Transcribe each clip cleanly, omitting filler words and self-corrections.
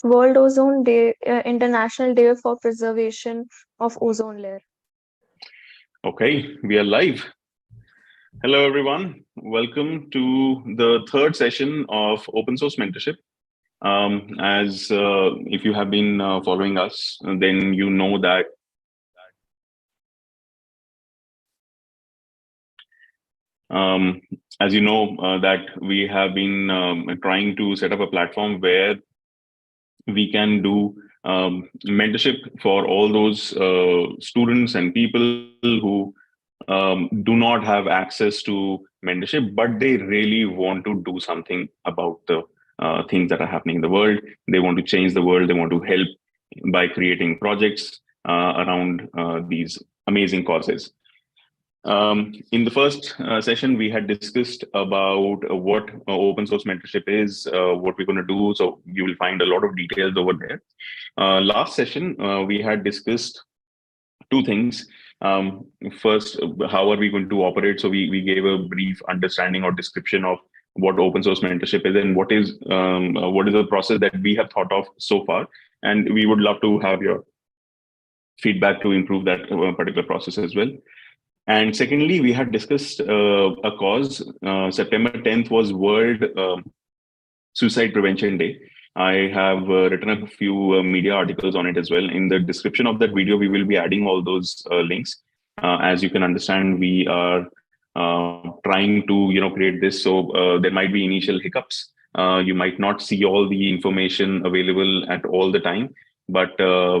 World Ozone Day, International Day for Preservation of Ozone Layer. Okay, we are live. Hello, everyone. Welcome to the third session of Open Source Mentorship. If you have been following us, then you know that that we have been trying to set up a platform where we can do mentorship for all those students and people who do not have access to mentorship, but they really want to do something about the things that are happening in the world. They want to change the world. They want to help by creating projects around these amazing causes. In the first session, we had discussed about what open source mentorship is, what we're going to do. So you will find a lot of details over there. Last session, we had discussed two things. First, how are we going to operate? So we gave a brief understanding or description of what open source mentorship is and what is the process that we have thought of so far. And we would love to have your feedback to improve that particular process as well. And secondly, we had discussed a cause. September 10th was World Suicide Prevention Day. I have written a few media articles on it as well. In the description of that video, we will be adding all those links. As you can understand, we are trying to create this, so there might be initial hiccups. You might not see all the information available at all the time, but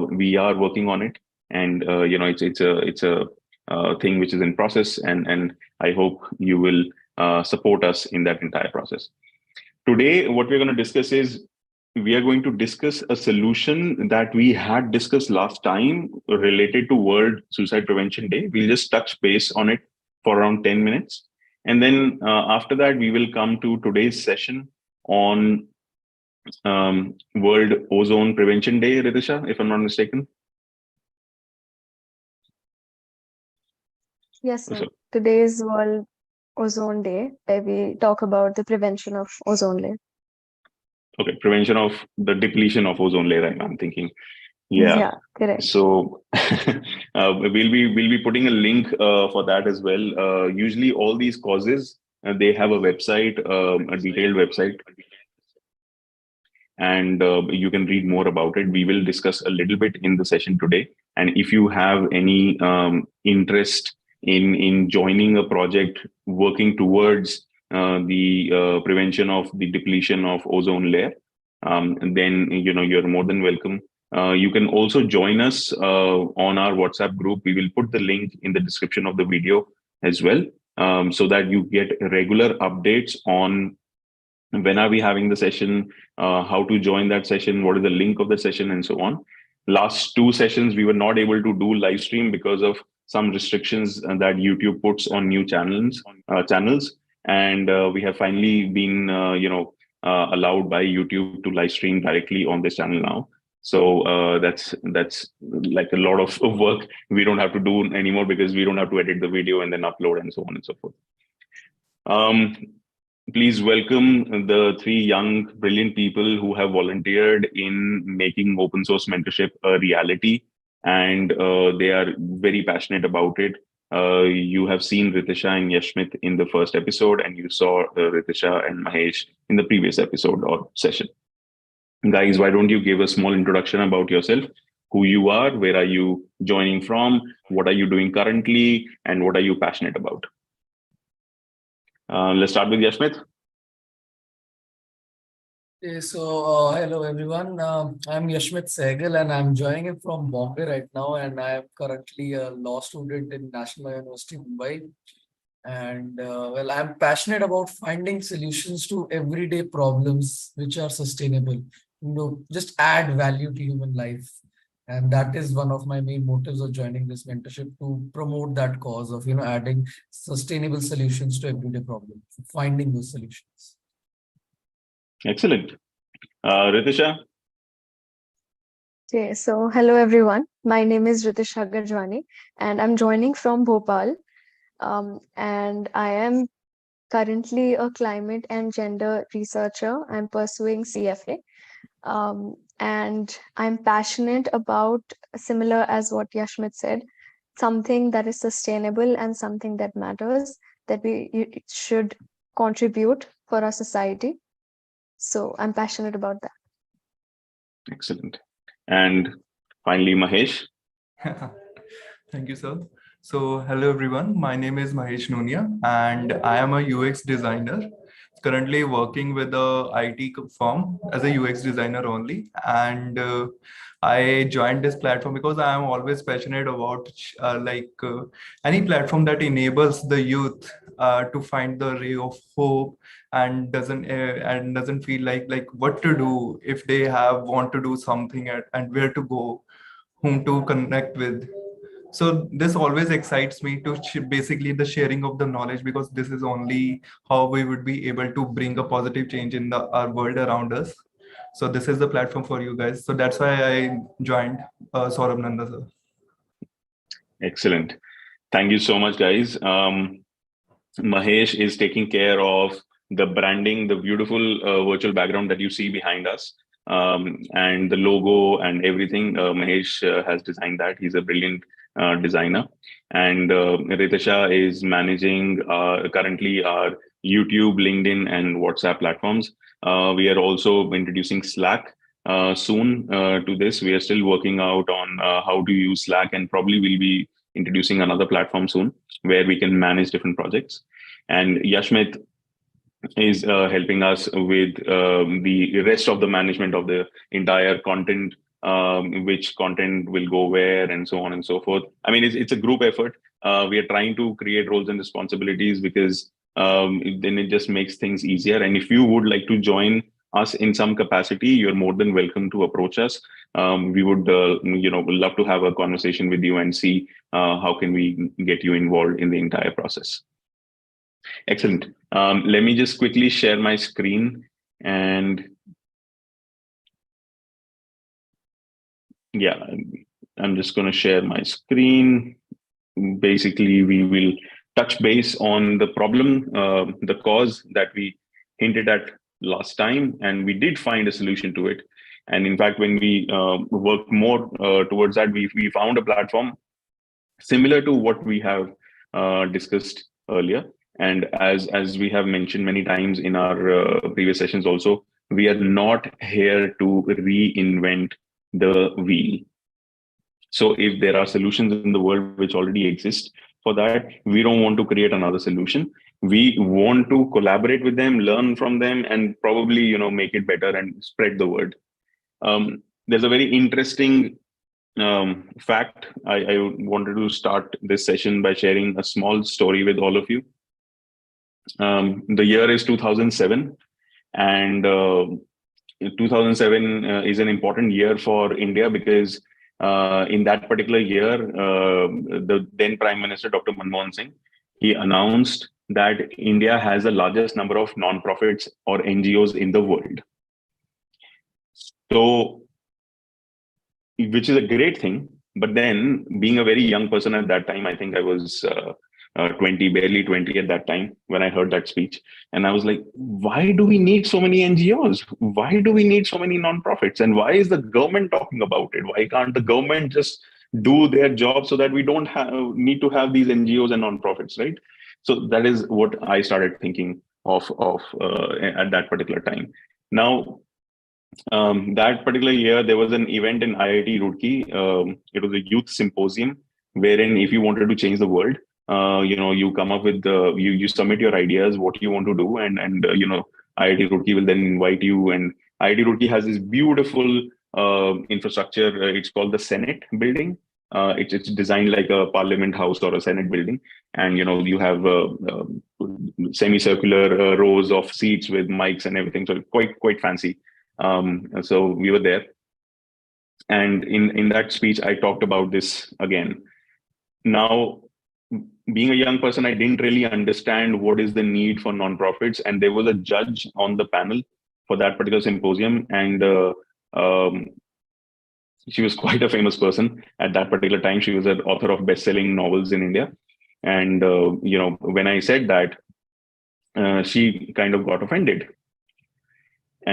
we are working on it, and it's a thing which is in process, and I hope you will support us in that entire process. Today, what we're going to discuss is we are going to discuss a solution that we had discussed last time related to World Suicide Prevention Day. We'll just touch base on it for around 10 minutes. And then after that, we will come to today's session on World Ozone Prevention Day, Ritisha, if I'm not mistaken. Yes, sir. Today is World Ozone Day, where we talk about the prevention of ozone layer. Okay, prevention of the depletion of ozone layer, I'm thinking. Yeah, correct. So we'll be putting a link for that as well. Usually all these causes, they have a website, a detailed website, and you can read more about it. We will discuss a little bit in the session today. And if you have any interest in joining a project working towards the prevention of the depletion of ozone layer, then you're more than welcome. You can also join us on our WhatsApp group. We will put the link in the description of the video as well, so that you get regular updates on when are we having the session, how to join that session, what is the link of the session, and so on. Last two sessions, we were not able to do live stream because of some restrictions that YouTube puts on new channels. And we have finally been, allowed by YouTube to live stream directly on this channel now. So that's like a lot of work we don't have to do anymore, because we don't have to edit the video and then upload and so on and so forth. Please welcome the three young, brilliant people who have volunteered in making open source mentorship a reality, and they are very passionate about it. You have seen Ritisha and Yashmit in the first episode, and you saw Ritisha and Mahesh in the previous episode or session. Guys, why don't you give a small introduction about yourself, who you are, where are you joining from, what are you doing currently, and what are you passionate about? Let's start with Yashmit. Okay, so hello everyone. I'm Yashmit Sehgal, and I'm joining in from Bombay right now, and I am currently a law student in National University Mumbai. And well, I'm passionate about finding solutions to everyday problems which are sustainable. Just add value to human life. And that is one of my main motives of joining this mentorship, to promote that cause of, adding sustainable solutions to everyday problems, finding those solutions. Excellent. Ritisha? Okay, so hello everyone. My name is Ashish Aggarwal, and I'm joining from Bhopal. And I am currently a climate and gender researcher. I'm pursuing CFA. And I'm passionate about, similar as what Yashmit said, something that is sustainable and something that matters, that we should contribute for our society. So I'm passionate about that. Excellent. And finally, Mahesh. Thank you, sir. So, hello everyone. My name is Mahesh Nunia, and I am a UX designer. Currently working with a IT firm as a UX designer only, and I joined this platform because I am always passionate about any platform that enables the youth to find the ray of hope and doesn't feel like what to do if they have want to do something and where to go, whom to connect with. So this always excites me to basically the sharing of the knowledge, because this is only how we would be able to bring a positive change in our world around us. So this is the platform for you guys. So that's why I joined Saurabh Nanda, sir. Excellent. Thank you so much, guys. Mahesh is taking care of the branding, the beautiful virtual background that you see behind us, and the logo and everything. Mahesh has designed that. He's a brilliant designer. And Ritisha is managing currently our YouTube, LinkedIn, and WhatsApp platforms. We are also introducing Slack soon to this. We are still working out on how to use Slack, and probably will be introducing another platform soon where we can manage different projects. And Yashmit is helping us with the rest of the management of the entire content, which content will go where, and so on and so forth. I mean, it's a group effort. We are trying to create roles and responsibilities because then it just makes things easier. And if you would like to join us in some capacity, you're more than welcome to approach us. We would, love to have a conversation with you and see how can we get you involved in the entire process. Excellent. Let me just quickly share my screen, and yeah, I'm just going to share my screen. Basically, we will touch base on the problem, the cause that we hinted at last time, and we did find a solution to it. And in fact, when we worked more towards that, we found a platform similar to what we have discussed earlier. And as we have mentioned many times in our previous sessions also, we are not here to reinvent the wheel. So if there are solutions in the world which already exist for that, we don't want to create another solution. We want to collaborate with them, learn from them, and probably make it better and spread the word. There's a very interesting fact. I wanted to start this session by sharing a small story with all of you. The year is 2007, and 2007 is an important year for India because in that particular year, the then Prime Minister, Dr. Manmohan Singh, he announced that India has the largest number of non-profits or NGOs in the world. So, which is a great thing. But then, being a very young person at that time, I think I was 20, barely 20 at that time when I heard that speech. And I was like, why do we need so many NGOs? Why do we need so many nonprofits? And why is the government talking about it? Why can't the government just do their job so that we don't need to have these NGOs and nonprofits, right? So that is what I started thinking of at that particular time. Now, that particular year, there was an event in IIT Roorkee. It was a youth symposium wherein if you wanted to change the world, you come up with you submit your ideas, what you want to do, and IIT Roorkee will then invite you. And IIT Roorkee has this beautiful infrastructure. It's called the Senate building. It's designed like a Parliament House or a Senate building, and you have semicircular rows of seats with mics and everything. So quite fancy. So we were there, and in that speech, I talked about this again. Now, being a young person, I didn't really understand what is the need for nonprofits, and there was a judge on the panel for that particular symposium, and she was quite a famous person at that particular time. She was an author of best-selling novels in India, and when I said that, she kind of got offended.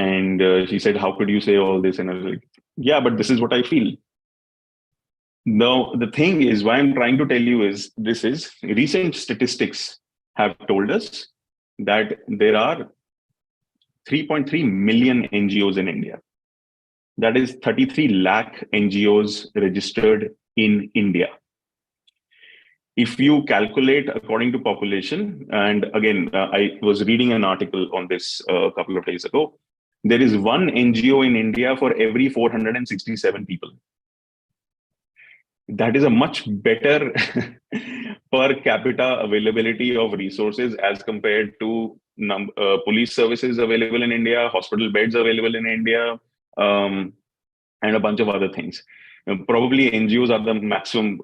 And she said, how could you say all this? And I was like, yeah, but this is what I feel. No, the thing is, why I'm trying to tell you is this is recent statistics have told us that there are 3.3 million NGOs in India. That is 33 lakh NGOs registered in India. If you calculate according to population, and again, I was reading an article on this a couple of days ago, there is one NGO in India for every 467 people. That is a much better per capita availability of resources as compared to police services available in India, hospital beds available in India, and a bunch of other things. Probably NGOs are the maximum,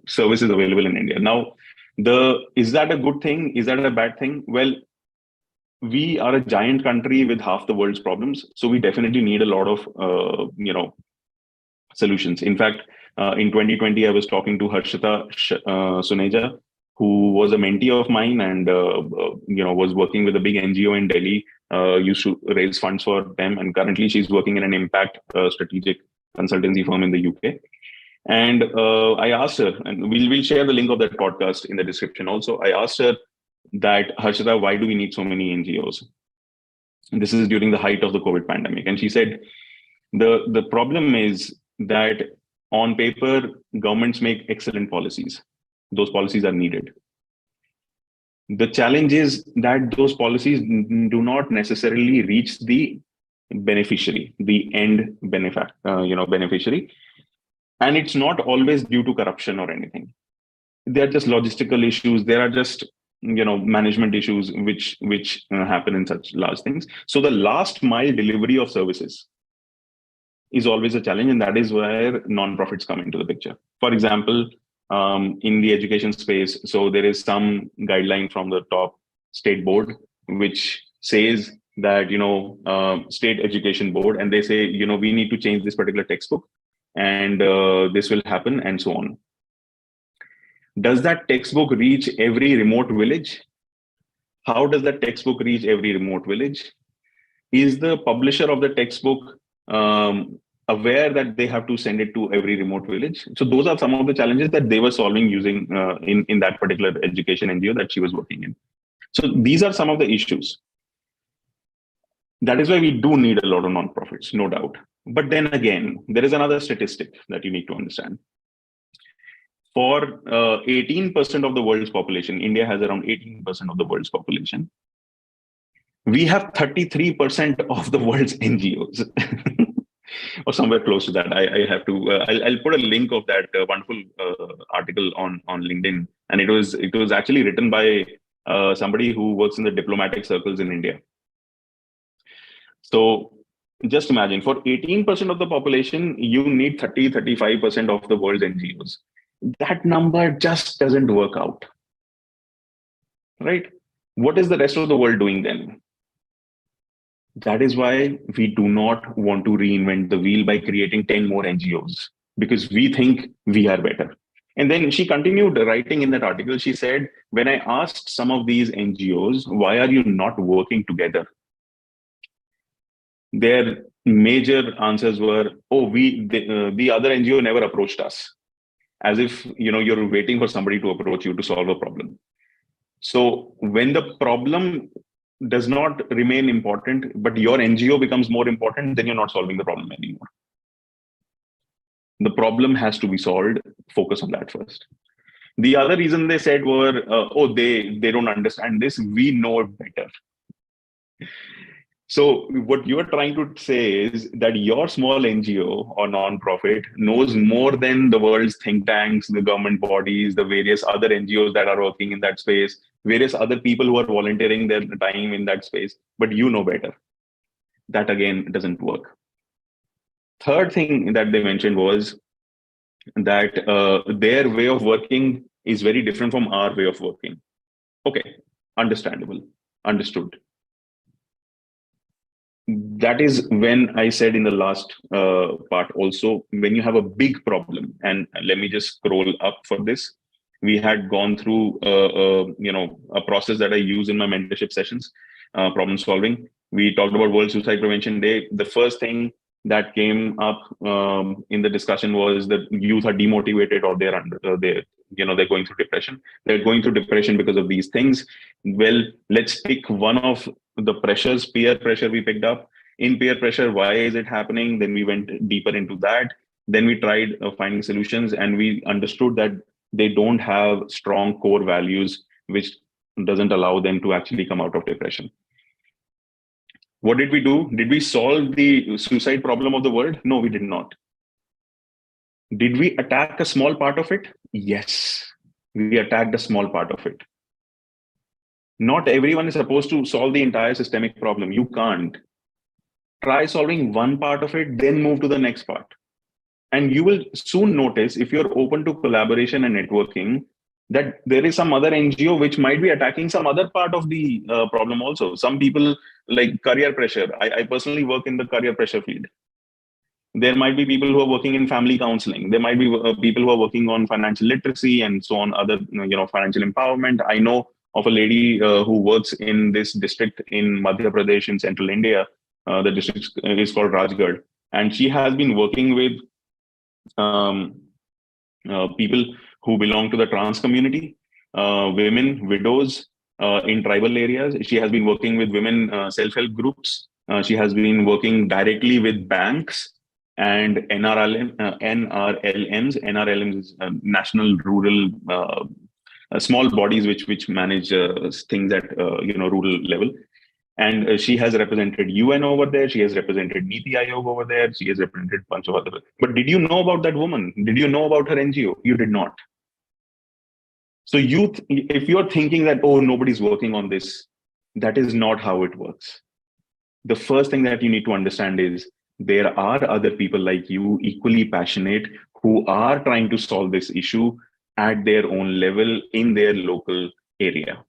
services available in India. Now, is that a good thing? Is that a bad thing? Well, we are a giant country with half the world's problems, so we definitely need a lot of, solutions. In fact, in 2020, I was talking to Harshita Suneja, who was a mentee of mine and was working with a big NGO in Delhi, used to raise funds for them, and currently she's working in an impact strategic consultancy firm in the UK. And I asked her, and we'll share the link of that podcast in the description also. I asked her that, Harshita, why do we need so many NGOs? And this is during the height of the COVID pandemic. And she said, the problem is that on paper, governments make excellent policies. Those policies are needed. The challenge is that those policies do not necessarily reach the beneficiary, the end beneficiary. And it's not always due to corruption or anything. They're just logistical issues. There are just management issues which happen in such large things. So the last mile delivery of services is always a challenge, and that is where nonprofits come into the picture. For example, in the education space, so there is some guideline from the top state board which says that state education board, and they say we need to change this particular textbook, and this will happen, and so on. Does that textbook reach every remote village? How does that textbook reach every remote village? Is the publisher of the textbook aware that they have to send it to every remote village? So those are some of the challenges that they were solving using in that particular education NGO that she was working in. So these are some of the issues. That is why we do need a lot of nonprofits, no doubt. But then again, there is another statistic that you need to understand. For 18% of the world's population, India has around 18% of the world's population. We have 33% of the world's NGOs, or somewhere close to that. I have to. I'll put a link of that wonderful article on LinkedIn, and it was actually written by somebody who works in the diplomatic circles in India. So just imagine, for 18% of the population, you need 35% of the world's NGOs. That number just doesn't work out, right? What is the rest of the world doing then? That is why we do not want to reinvent the wheel by creating 10 more NGOs, because we think we are better. And then she continued writing in that article. She said, when I asked some of these NGOs, why are you not working together? Their major answers were, oh, the other NGO never approached us. As if you're waiting for somebody to approach you to solve a problem. So when the problem does not remain important, but your NGO becomes more important, then you're not solving the problem anymore. The problem has to be solved. Focus on that first. The other reason they said were, oh, they don't understand this. We know it better. So what you're trying to say is that your small NGO or nonprofit knows more than the world's think tanks, the government bodies, the various other NGOs that are working in that space, various other people who are volunteering their time in that space, but you know better. That again doesn't work. Third thing that they mentioned was that their way of working is very different from our way of working. Okay, understandable, understood. That is when I said in the last part also, when you have a big problem, and let me just scroll up for this. We had gone through a process that I use in my mentorship sessions. problem solving. We talked about World Suicide Prevention Day. The first thing that came up in the discussion was that youth are demotivated, or they're going through depression. They're going through depression because of these things. Well, let's pick one of the pressures, peer pressure we picked up. In peer pressure, why is it happening? Then we went deeper into that. Then we tried finding solutions, and we understood that they don't have strong core values, which doesn't allow them to actually come out of depression. What did we do? Did we solve the suicide problem of the world? No, we did not. Did we attack a small part of it? Yes, we attacked a small part of it. Not everyone is supposed to solve the entire systemic problem. You can't. Try solving one part of it, then move to the next part. And you will soon notice, if you're open to collaboration and networking, that there is some other NGO which might be attacking some other part of the problem also. Some people like career pressure. I personally work in the career pressure field. There might be people who are working in family counseling. There might be people who are working on financial literacy and so on, other financial empowerment. I know of a lady who works in this district in Madhya Pradesh in central India. The district is called Rajgarh, and she has been working with people who belong to the trans community, women, widows in tribal areas. She has been working with women self-help groups. She has been working directly with banks and NRLMs. NRLMs is national rural small bodies which manage things at rural level. And she has represented UN over there. She has represented Niti Aayog over there. She has represented a bunch of other. But did you know about that woman? Did you know about her NGO? You did not. So if you're thinking that, oh, nobody's working on this, that is not how it works. The first thing that you need to understand is there are other people like you, equally passionate, who are trying to solve this issue at their own level in their local area.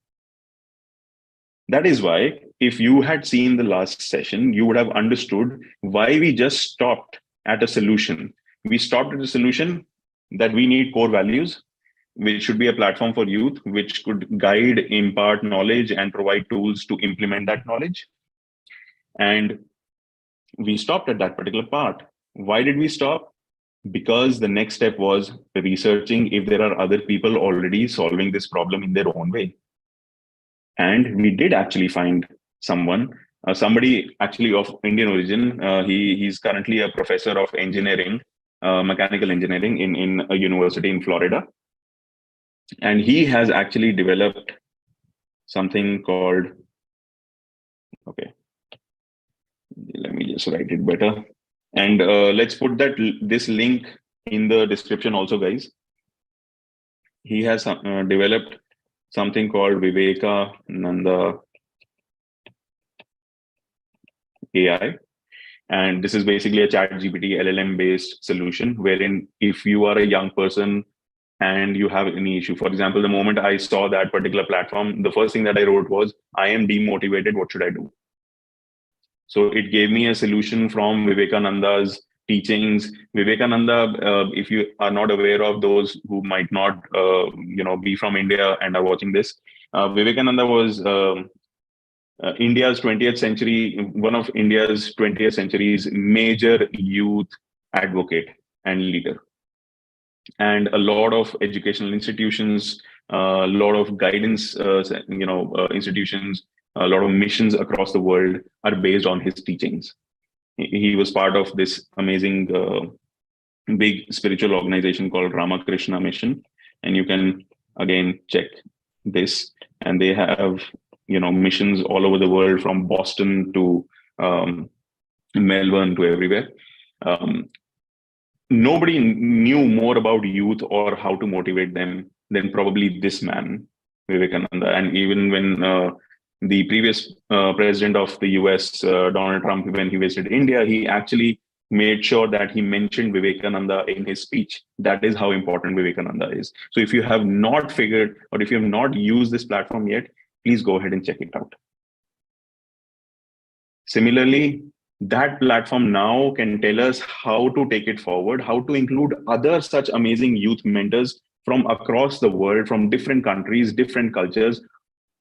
That is why, if you had seen the last session, you would have understood why we just stopped at a solution. We stopped at a solution that we need core values, which should be a platform for youth, which could guide, impart knowledge, and provide tools to implement that knowledge. And we stopped at that particular part. Why did we stop? Because the next step was researching if there are other people already solving this problem in their own way. And we did actually find somebody actually of Indian origin. He's currently a professor of engineering, mechanical engineering in a university in Florida. And he has actually developed something called, okay, let me just write it better. And let's put this link in the description also, guys. He has developed something called Vivekananda AI. And this is basically a ChatGPT LLM based solution, wherein if you are a young person and you have any issue, for example, the moment I saw that particular platform, the first thing that I wrote was, I am demotivated, what should I do? So it gave me a solution from Vivekananda's teachings. Vivekananda, if you are not aware of, those who might not be from India and are watching this, Vivekananda was India's 20th century, one of India's 20th century's major youth advocate and leader. And a lot of educational institutions, a lot of guidance institutions, a lot of missions across the world are based on his teachings. He was part of this amazing big spiritual organization called Ramakrishna Mission. And you can again check this. And they have missions all over the world, from Boston to Melbourne to everywhere. Nobody knew more about youth or how to motivate them than probably this man, Vivekananda. And even when the previous president of the US, Donald Trump, when he visited India, he actually made sure that he mentioned Vivekananda in his speech. That is how important Vivekananda is. So if you have not figured, or if you have not used this platform yet, please go ahead and check it out. Similarly, that platform now can tell us how to take it forward, how to include other such amazing youth mentors from across the world, from different countries, different cultures,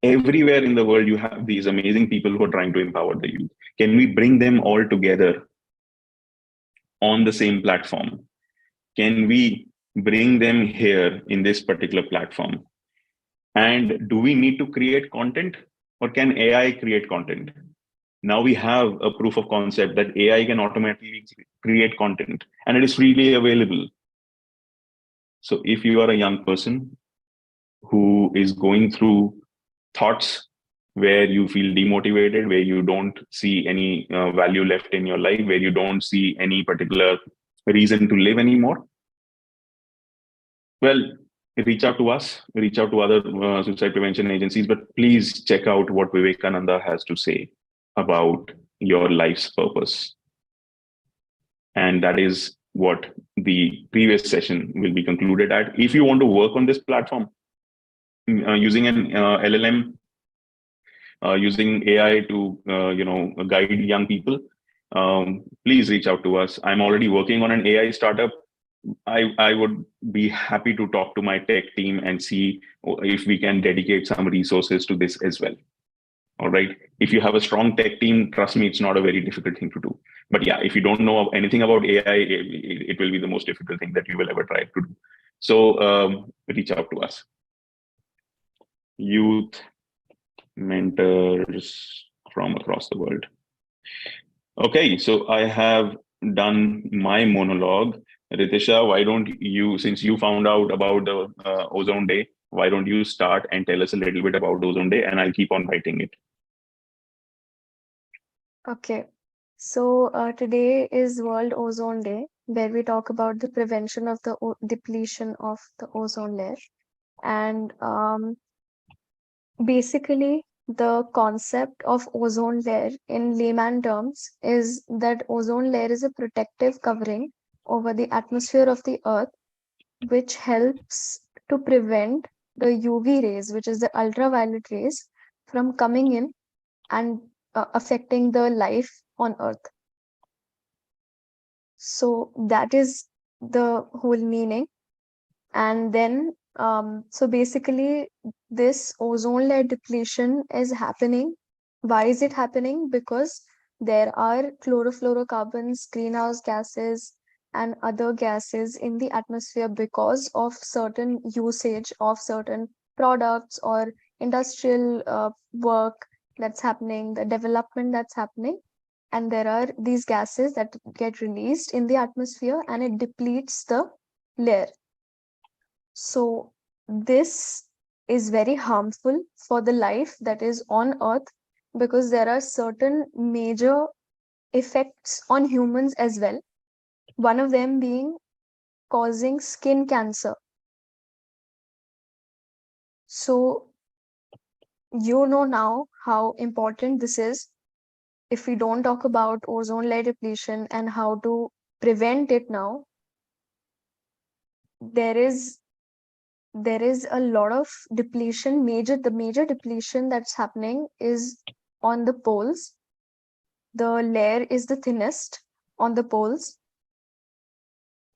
Everywhere in the world, you have these amazing people who are trying to empower the youth. Can we bring them all together on the same platform? Can we bring them here in this particular platform? And do we need to create content, or can AI create content? Now we have a proof of concept that AI can automatically create content and it is freely available. So if you are a young person who is going through thoughts where you feel demotivated, where you don't see any value left in your life, where you don't see any particular reason to live anymore, well, reach out to us, reach out to other suicide prevention agencies, but please check out what Vivekananda has to say about your life's purpose. And that is what the previous session will be concluded at. If you want to work on this platform using an LLM, using AI to guide young people, please reach out to us. I'm already working on an AI startup. I would be happy to talk to my tech team and see if we can dedicate some resources to this as well. All right. If you have a strong tech team, trust me, it's not a very difficult thing to do. But yeah, if you don't know anything about AI, it will be the most difficult thing that you will ever try to do. So reach out to us. Youth mentors from across the world. Okay, so I have done my monologue. Ritisha, why don't you, since you found out about the Ozone Day, why don't you start and tell us a little bit about Ozone Day, and I'll keep on writing it. Okay, so today is World Ozone Day, where we talk about the prevention of the depletion of the ozone layer. And basically, the concept of ozone layer in layman terms is that ozone layer is a protective covering over the atmosphere of the Earth, which helps to prevent the UV rays, which is the ultraviolet rays, from coming in and affecting the life on Earth. So that is the whole meaning. And then, so basically, this ozone layer depletion is happening. Why is it happening? Because there are chlorofluorocarbons, greenhouse gases, and other gases in the atmosphere because of certain usage of certain products or industrial work that's happening, the development that's happening. And there are these gases that get released in the atmosphere and it depletes the layer. So this is very harmful for the life that is on Earth because there are certain major effects on humans as well. One of them being causing skin cancer. So you know now how important this is. If we don't talk about ozone layer depletion and how to prevent it now, there is a lot of depletion. The major depletion that's happening is on the poles. The layer is the thinnest on the poles,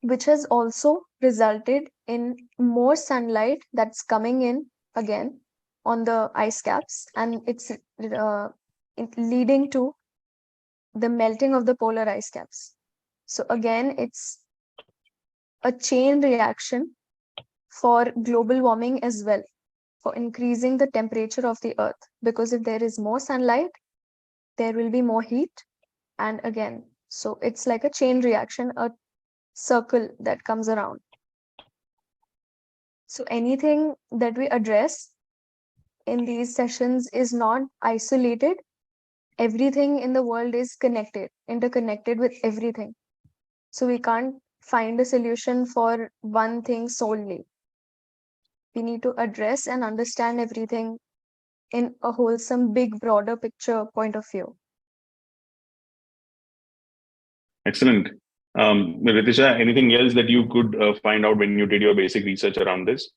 which has also resulted in more sunlight that's coming in again on the ice caps, and it's leading to the melting of the polar ice caps. So again, it's a chain reaction for global warming as well, for increasing the temperature of the Earth. Because if there is more sunlight, there will be more heat. And again, so it's like a chain reaction, a circle that comes around. So anything that we address in these sessions is not isolated. Everything in the world is connected, interconnected with everything. So we can't find a solution for one thing solely. We need to address and understand everything in a wholesome, big, broader picture point of view. Excellent. Ritisha, anything else that you could find out when you did your basic research around this?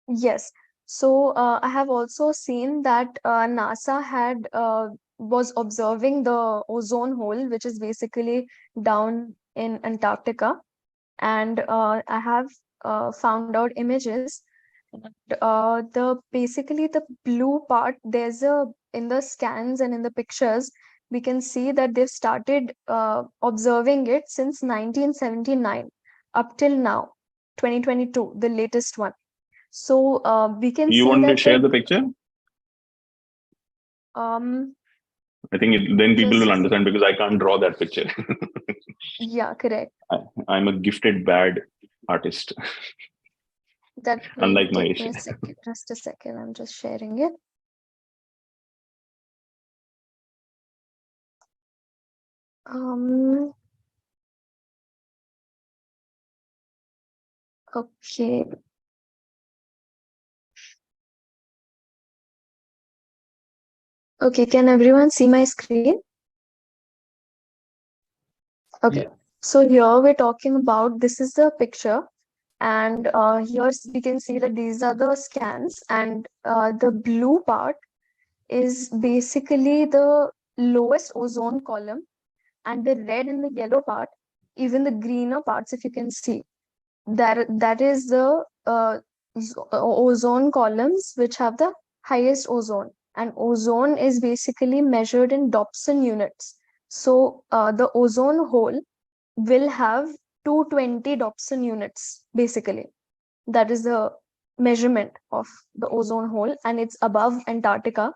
Yes. So I have also seen that NASA was observing the ozone hole, which is basically down in Antarctica. And I have found out images Basically the blue part, in the scans and in the pictures, we can see that they've started observing it since 1979 up till now, 2022, the latest one. So we can You see want to that share the picture? um I think then people will just understand because I can't draw that picture. yeah, correct. I'm a gifted bad artist, That will unlike take me Mahesh. a second, just a second. I'm just sharing it. Um, okay. Okay, can everyone see my screen? Okay. Yeah. So here we're talking about, this is the picture, and here we can see that these are the scans, and the blue part is basically the lowest ozone column, and the red and the yellow part, even the greener parts, if you can see, that is the ozone columns which have the highest ozone, and ozone is basically measured in Dobson units. So the ozone hole will have 220 Dobson units basically. That is the measurement of the ozone hole, and it's above Antarctica.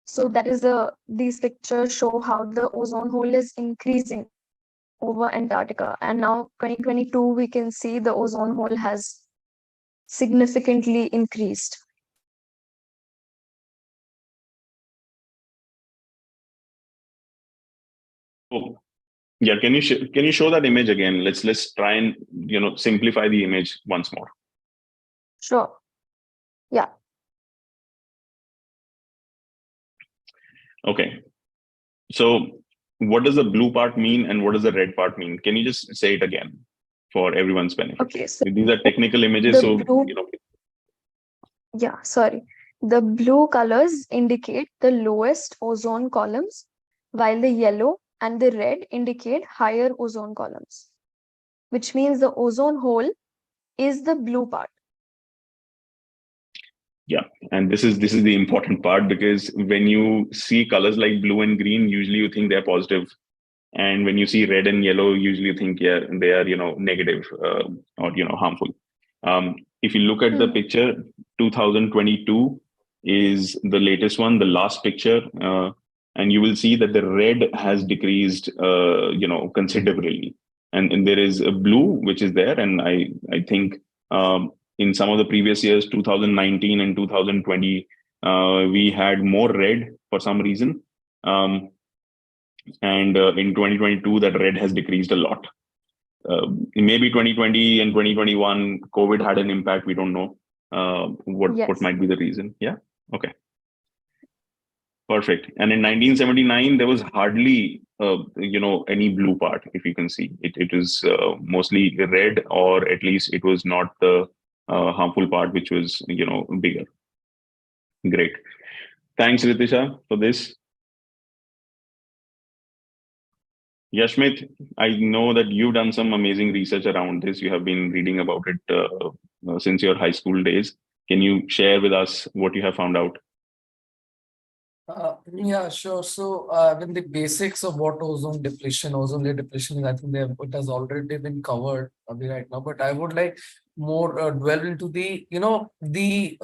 So that is these pictures show how the ozone hole is increasing over Antarctica. And now 2022, we can see the ozone hole has significantly increased. Oh, yeah. Can you show that image again? Let's try and simplify the image once more. Sure. Yeah. Okay. So what does the blue part mean and what does the red part mean? Can you just say it again for everyone's benefit? Okay. So These are technical images, the so blue, yeah, sorry. The blue colors indicate the lowest ozone columns, while the yellow and the red indicate higher ozone columns, which means the ozone hole is the blue part. yeah. And this is the important part, because when you see colors like blue and green, usually you think they're positive, and when you see red and yellow, usually you think, yeah, they are negative, or harmful. If you look at the picture, 2022 is the latest one, the last picture, and you will see that the red has decreased considerably, and there is a blue which is there. And I think in some of the previous years, 2019 and 2020, we had more red for some reason. And in 2022, that red has decreased a lot. Maybe 2020 and 2021, COVID had an impact. We don't know what Yes. might be the reason. Yeah. Okay. Perfect. And in 1979, there was hardly any blue part. If you can see, it was mostly red, or at least it was not the harmful part, which was bigger. Great. Thanks, Ritisha, for this. Yashmit, I know that you've done some amazing research around this. You have been reading about it since your high school days. Can you share with us what you have found out? Yeah, sure. So, when the basics of what ozone layer depletion, I think it has already been covered right now. But I would like more dwell into the, the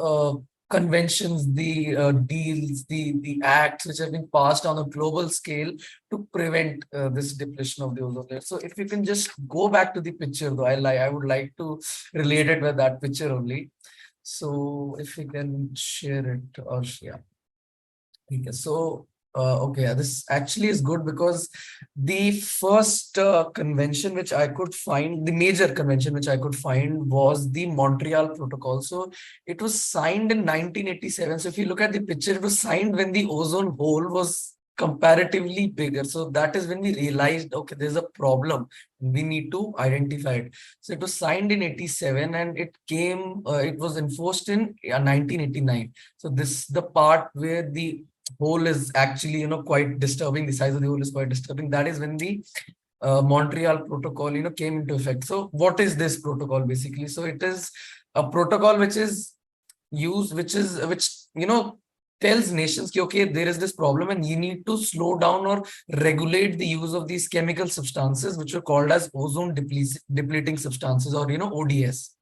conventions, the deals, the acts which have been passed on a global scale to prevent this depletion of the ozone layer. So, if you can just go back to the picture, though, I would like to relate it with that picture only. So, if you can share it, or yeah. Okay, so okay, this actually is good because the first convention which I could find, the major convention which I could find, was the Montreal Protocol. So it was signed in 1987. So if you look at the picture, it was signed when the ozone hole was comparatively bigger. So that is when we realized, okay, there's a problem. We need to identify it. So it was signed in 87 and it was enforced in 1989. So the part where the hole is actually quite disturbing, the size of the hole is quite disturbing, that is when the Montreal Protocol came into effect. So what is this protocol basically? So it is a protocol which is use which tells nations ki, okay, there is this problem and you need to slow down or regulate the use of these chemical substances which are called as ozone depleting substances, or ODS.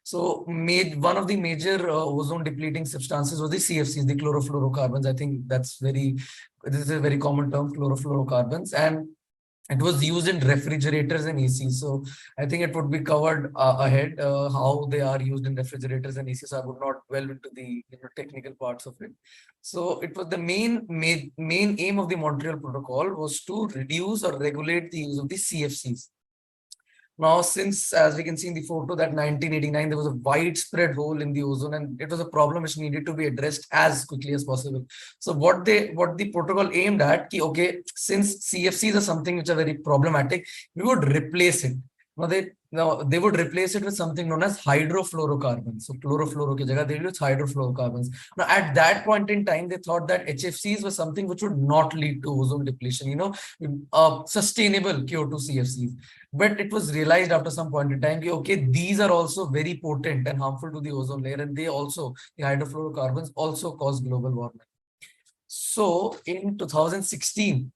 So one of the major ozone depleting substances was the CFCs, the chlorofluorocarbons. I think this is a very common term, chlorofluorocarbons, and it was used in refrigerators and ACs. So I think it would be covered ahead how they are used in refrigerators and ACs. So I would not delve into the technical parts of it. So it was the main aim of the Montreal Protocol was to reduce or regulate the use of the CFCs. Now, since, as we can see in the photo, that 1989, there was a widespread hole in the ozone, and it was a problem which needed to be addressed as quickly as possible. So what the protocol aimed at, okay, since CFCs are something which are very problematic, we would replace it. Now they would replace it with something known as hydrofluorocarbons. So chlorofluoro ki jagah they use hydrofluorocarbons. Now at that point in time, they thought that HFCs was something which would not lead to ozone depletion, sustainable CO2 CFCs. But it was realized after some point in time, okay, these are also very potent and harmful to the ozone layer, and the hydrofluorocarbons also cause global warming. So in 2016,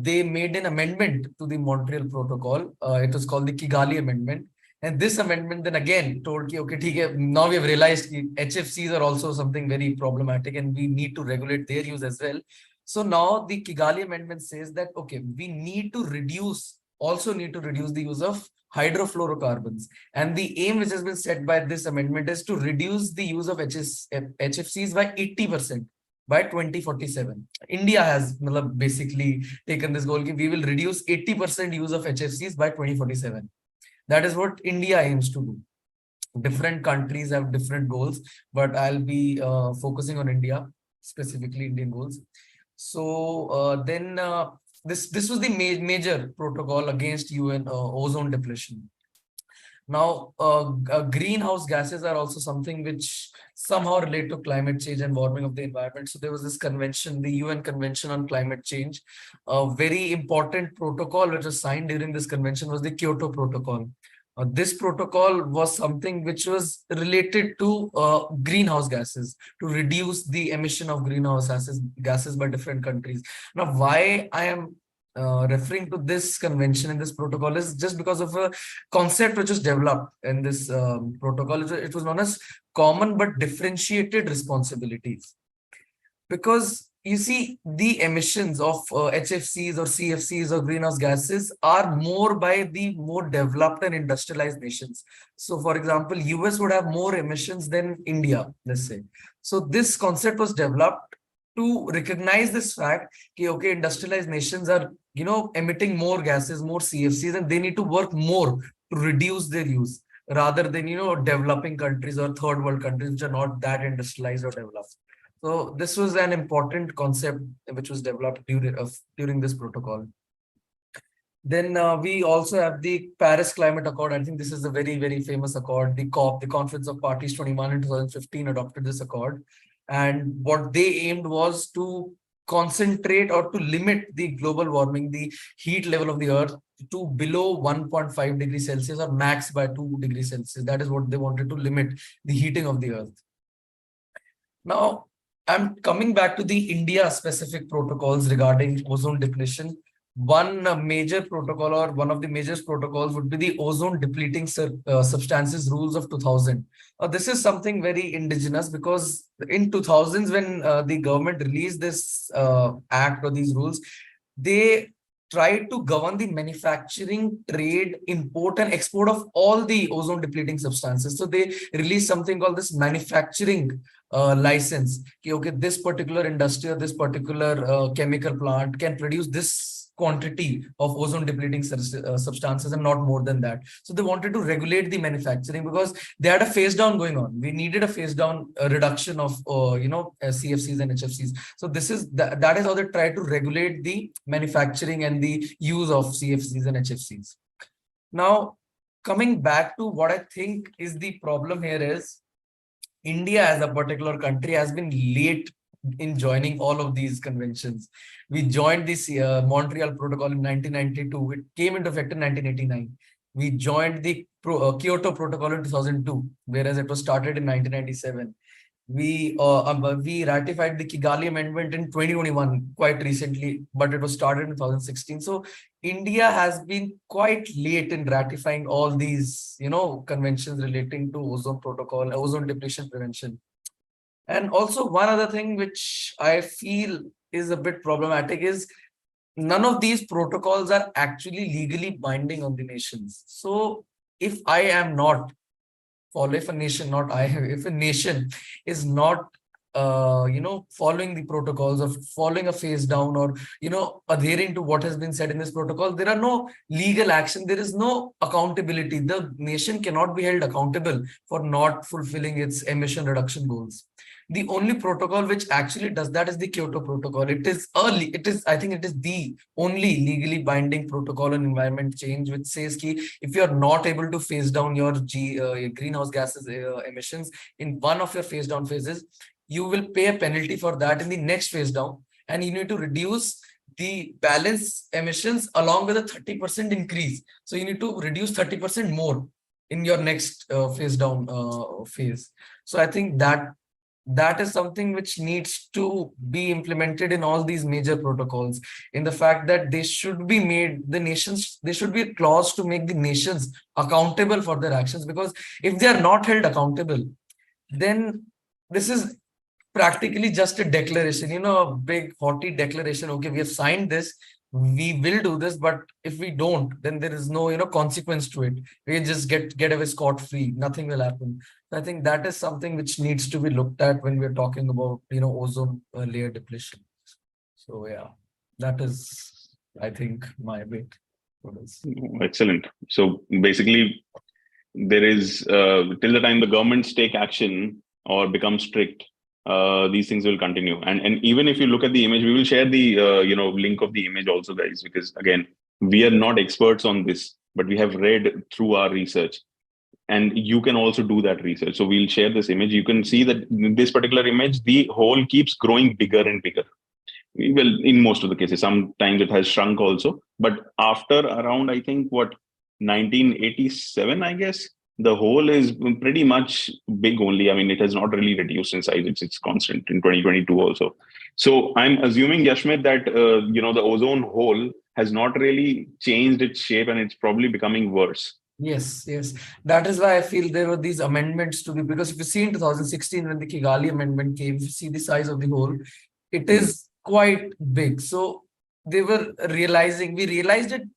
they made an amendment to the Montreal Protocol. It was called the Kigali Amendment. And this amendment then again told, okay, now we have realized HFCs are also something very problematic and we need to regulate their use as well. So now the Kigali Amendment says that, okay, we need to reduce the use of hydrofluorocarbons. And the aim which has been set by this amendment is to reduce the use of HFCs by 80%. By 2047. India has basically taken this goal. We will reduce 80% use of HFCs by 2047. That is what India aims to do. Different countries have different goals, but I'll be focusing on India, specifically Indian goals. So this was the major protocol against UN ozone depletion. Now, greenhouse gases are also something which somehow relate to climate change and warming of the environment. So there was this convention, the UN Convention on Climate Change. A very important protocol which was signed during this convention was the Kyoto Protocol. This protocol was something which was related to greenhouse gases, to reduce the emission of greenhouse gases by different countries. Now, why I am referring to this convention and this protocol is just because of a concept which was developed in this protocol. It was known as common but differentiated responsibilities. Because you see, the emissions of HFCs or CFCs or greenhouse gases are more by the more developed and industrialized nations. So for example, US would have more emissions than India, let's say. So this concept was developed to recognize this fact that, okay, industrialized nations are, emitting more gases, more CFCs, and they need to work more to reduce their use rather than, developing countries or third world countries which are not that industrialized or developed. So this was an important concept which was developed during this protocol. Then we also have the Paris Climate Accord. I think this is a very, very famous accord. The COP, the Conference of Parties 21 in 2015 adopted this accord. And what they aimed was to concentrate or to limit the global warming, the heat level of the earth to below 1.5 degrees Celsius or max by 2 degrees Celsius. That is what they wanted to limit the heating of the earth. Now, I'm coming back to the India specific protocols regarding ozone depletion. One major protocol or one of the major protocols would be the ozone depleting substances rules of 2000. This is something very indigenous because in 2000s when the government released this act or these rules, they tried to govern the manufacturing, trade, import and export of all the ozone depleting substances. So they released something called this manufacturing license. Okay, this particular industry or this particular chemical plant can produce this quantity of ozone depleting substances and not more than that. So they wanted to regulate the manufacturing because they had a phase down going on. We needed a phase down reduction of CFCs and HFCs. So this is that is how they try to regulate the manufacturing and the use of CFCs and HFCs. Now, coming back to what I think is the problem here is India as a particular country has been late in joining all of these conventions. We joined this Montreal Protocol in 1992. It came into effect in 1989. we joined the Kyoto Protocol in 2002, whereas it was started in 1997. We ratified the Kigali Amendment in 2021, quite recently, but it was started in 2016. So India has been quite late in ratifying all these, conventions relating to ozone protocol, ozone depletion prevention. And also one other thing which I feel is a bit problematic is none of these protocols are actually legally binding on the nations. So if I am not if a nation, not I, if a nation is not, following the protocols or following a phase down or, adhering to what has been said in this protocol, there are no legal action. There is no accountability. The nation cannot be held accountable for not fulfilling its emission reduction goals. The only protocol which actually does that is the Kyoto Protocol. I think it is the only legally binding protocol on environment change, which says that if you are not able to phase down your greenhouse gases emissions in one of your phase down phases, you will pay a penalty for that in the next phase down, and you need to reduce the balance emissions along with a 30% increase. So you need to reduce 30% more in your next phase down phase. So I think that is something which needs to be implemented in all these major protocols, in the fact that they should be made, there should be a clause to make the nations accountable for their actions, because if they are not held accountable, then this is practically just a declaration, a big haughty declaration. Okay, we have signed this, we will do this, but if we don't, then there is no, consequence to it. We just get away scot-free, nothing will happen. I think that is something which needs to be looked at when we're talking about, ozone layer depletion. So yeah, that is, I think, my bit for this. Excellent. So basically, there is till the time the governments take action or become strict, these things will continue. And even if you look at the image, we will share the link of the image also, guys, because again, we are not experts on this, but we have read through our research. And you can also do that research. So we'll share this image. You can see that in this particular image, the hole keeps growing bigger and bigger. Well, in most of the cases, sometimes it has shrunk also. But after around, I think, 1987, I guess, the hole is pretty much big only. I mean, it has not really reduced in size. It's constant in 2022 also. So I'm assuming, Yashmit, that, the ozone hole has not really changed its shape and it's probably becoming worse. Yes. That is why I feel there were these amendments to be, because if you see in 2016, when the Kigali Amendment came, if you see the size of the hole, it is quite big. So we realized it,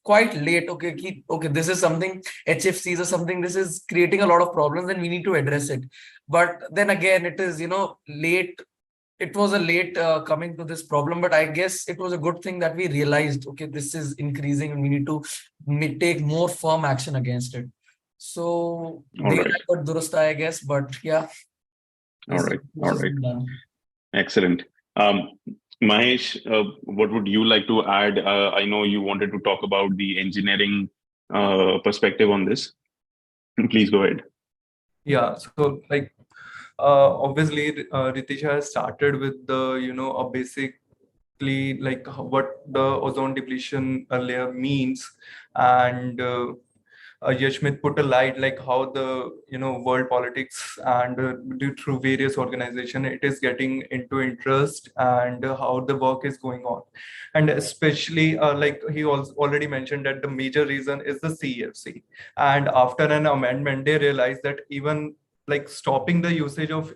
quite late. Okay, this is something, HFCs or something, this is creating a lot of problems and we need to address it. But then again, it is, late. It was a late coming to this problem, but I guess it was a good thing that we realized, okay, this is increasing and we need to take more firm action against it. So durasta, I guess, but yeah. All right. Excellent. Mahesh, what would you like to add? I know you wanted to talk about the engineering perspective on this. Please go ahead. Yeah, so obviously Ritisha has started with the a basically like what the ozone depletion layer means, and Yashmit put a light like how the world politics and through various organizations it is getting into interest, and how the work is going on, and especially like he also already mentioned that the major reason is the CFC, and after an amendment they realized that even like stopping the usage of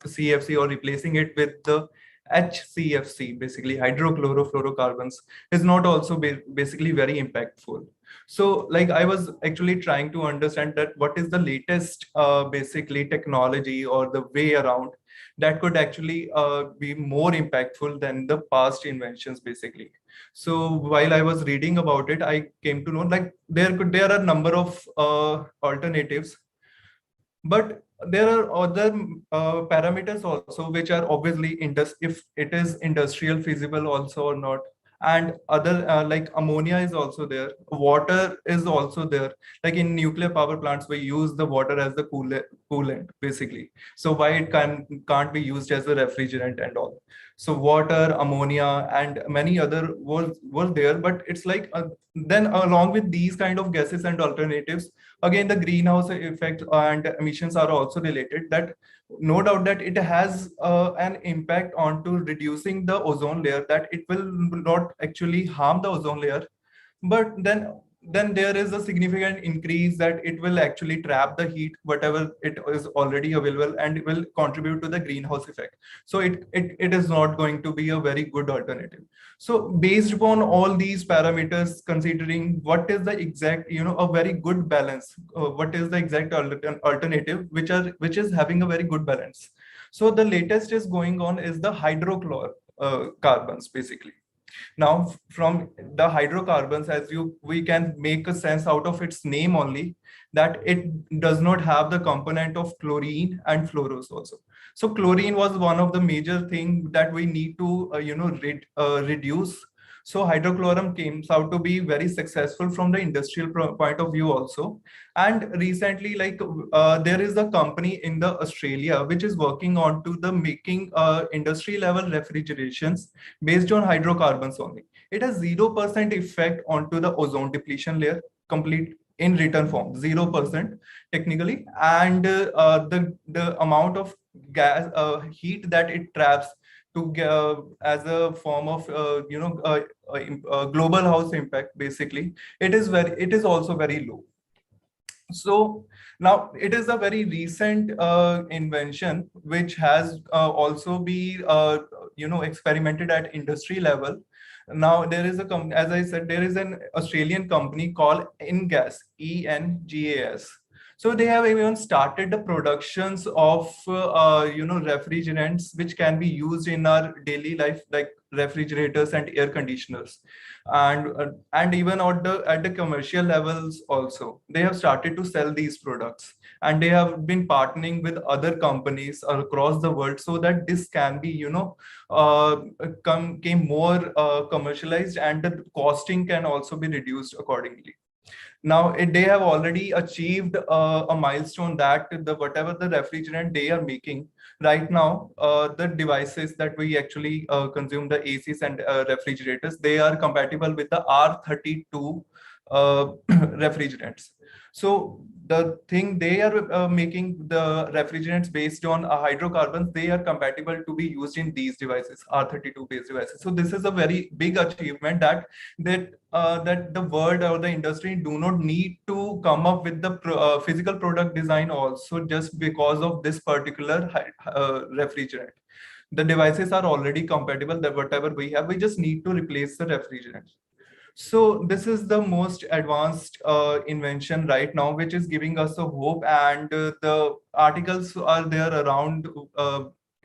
CFC or replacing it with the HCFC, basically hydrochlorofluorocarbons, is not also basically very impactful. So like I was actually trying to understand that what is the latest basically technology or the way around that could actually be more impactful than the past inventions basically. So while I was reading about it, I came to know like there are a number of alternatives, but there are other parameters also which are obviously if it is industrial feasible also or not, and other like ammonia is also there, water is also there. Like in nuclear power plants we use the water as the coolant basically, so why it can't be used as a refrigerant and all. So water, ammonia, and many other were there. But it's like then along with these kind of gases and alternatives, again the greenhouse effect and emissions are also related. That no doubt that it has an impact onto reducing the ozone layer. That it will not actually harm the ozone layer, but then there is a significant increase that it will actually trap the heat whatever it is already available, and it will contribute to the greenhouse effect. So it is not going to be a very good alternative. So based upon all these parameters, considering what is the exact, a very good balance, what is the exact alternative which is having a very good balance. So the latest is going on is the hydrochlor carbons basically. Now, from the hydrocarbons, we can make a sense out of its name only, that it does not have the component of chlorine and fluorous also. So chlorine was one of the major thing that we need to reduce. So hydrochlorine came out to be very successful from the industrial point of view also. And recently, like there is a company in the Australia which is working on to the making industry level refrigerations based on hydrocarbons only. It has 0% effect onto the ozone depletion layer, complete in written form, 0% technically. And the amount of gas heat that it traps to as a form of global house impact, basically it is also very low. So now it is a very recent invention which has also been experimented at industry level. Now there is a company, as I said, there is an Australian company called Engas, ENGAS. So they have even started the productions of refrigerants which can be used in our daily life, like refrigerators and air conditioners, and even at the commercial levels also they have started to sell these products, and they have been partnering with other companies across the world so that this can be came more commercialized, and the costing can also be reduced accordingly. Now they have already achieved a milestone that whatever the refrigerant they are making right now, the devices that we actually consume, the ACs and refrigerators, they are compatible with the R32 refrigerants. So the thing they are making the refrigerants based on hydrocarbons, they are compatible to be used in these devices, R32 based devices. So this is a very big achievement that the world or the industry do not need to come up with the physical product design also just because of this particular refrigerant. The devices are already compatible, that whatever we have, we just need to replace the refrigerant. So this is the most advanced invention right now, which is giving us a hope, and the articles are there around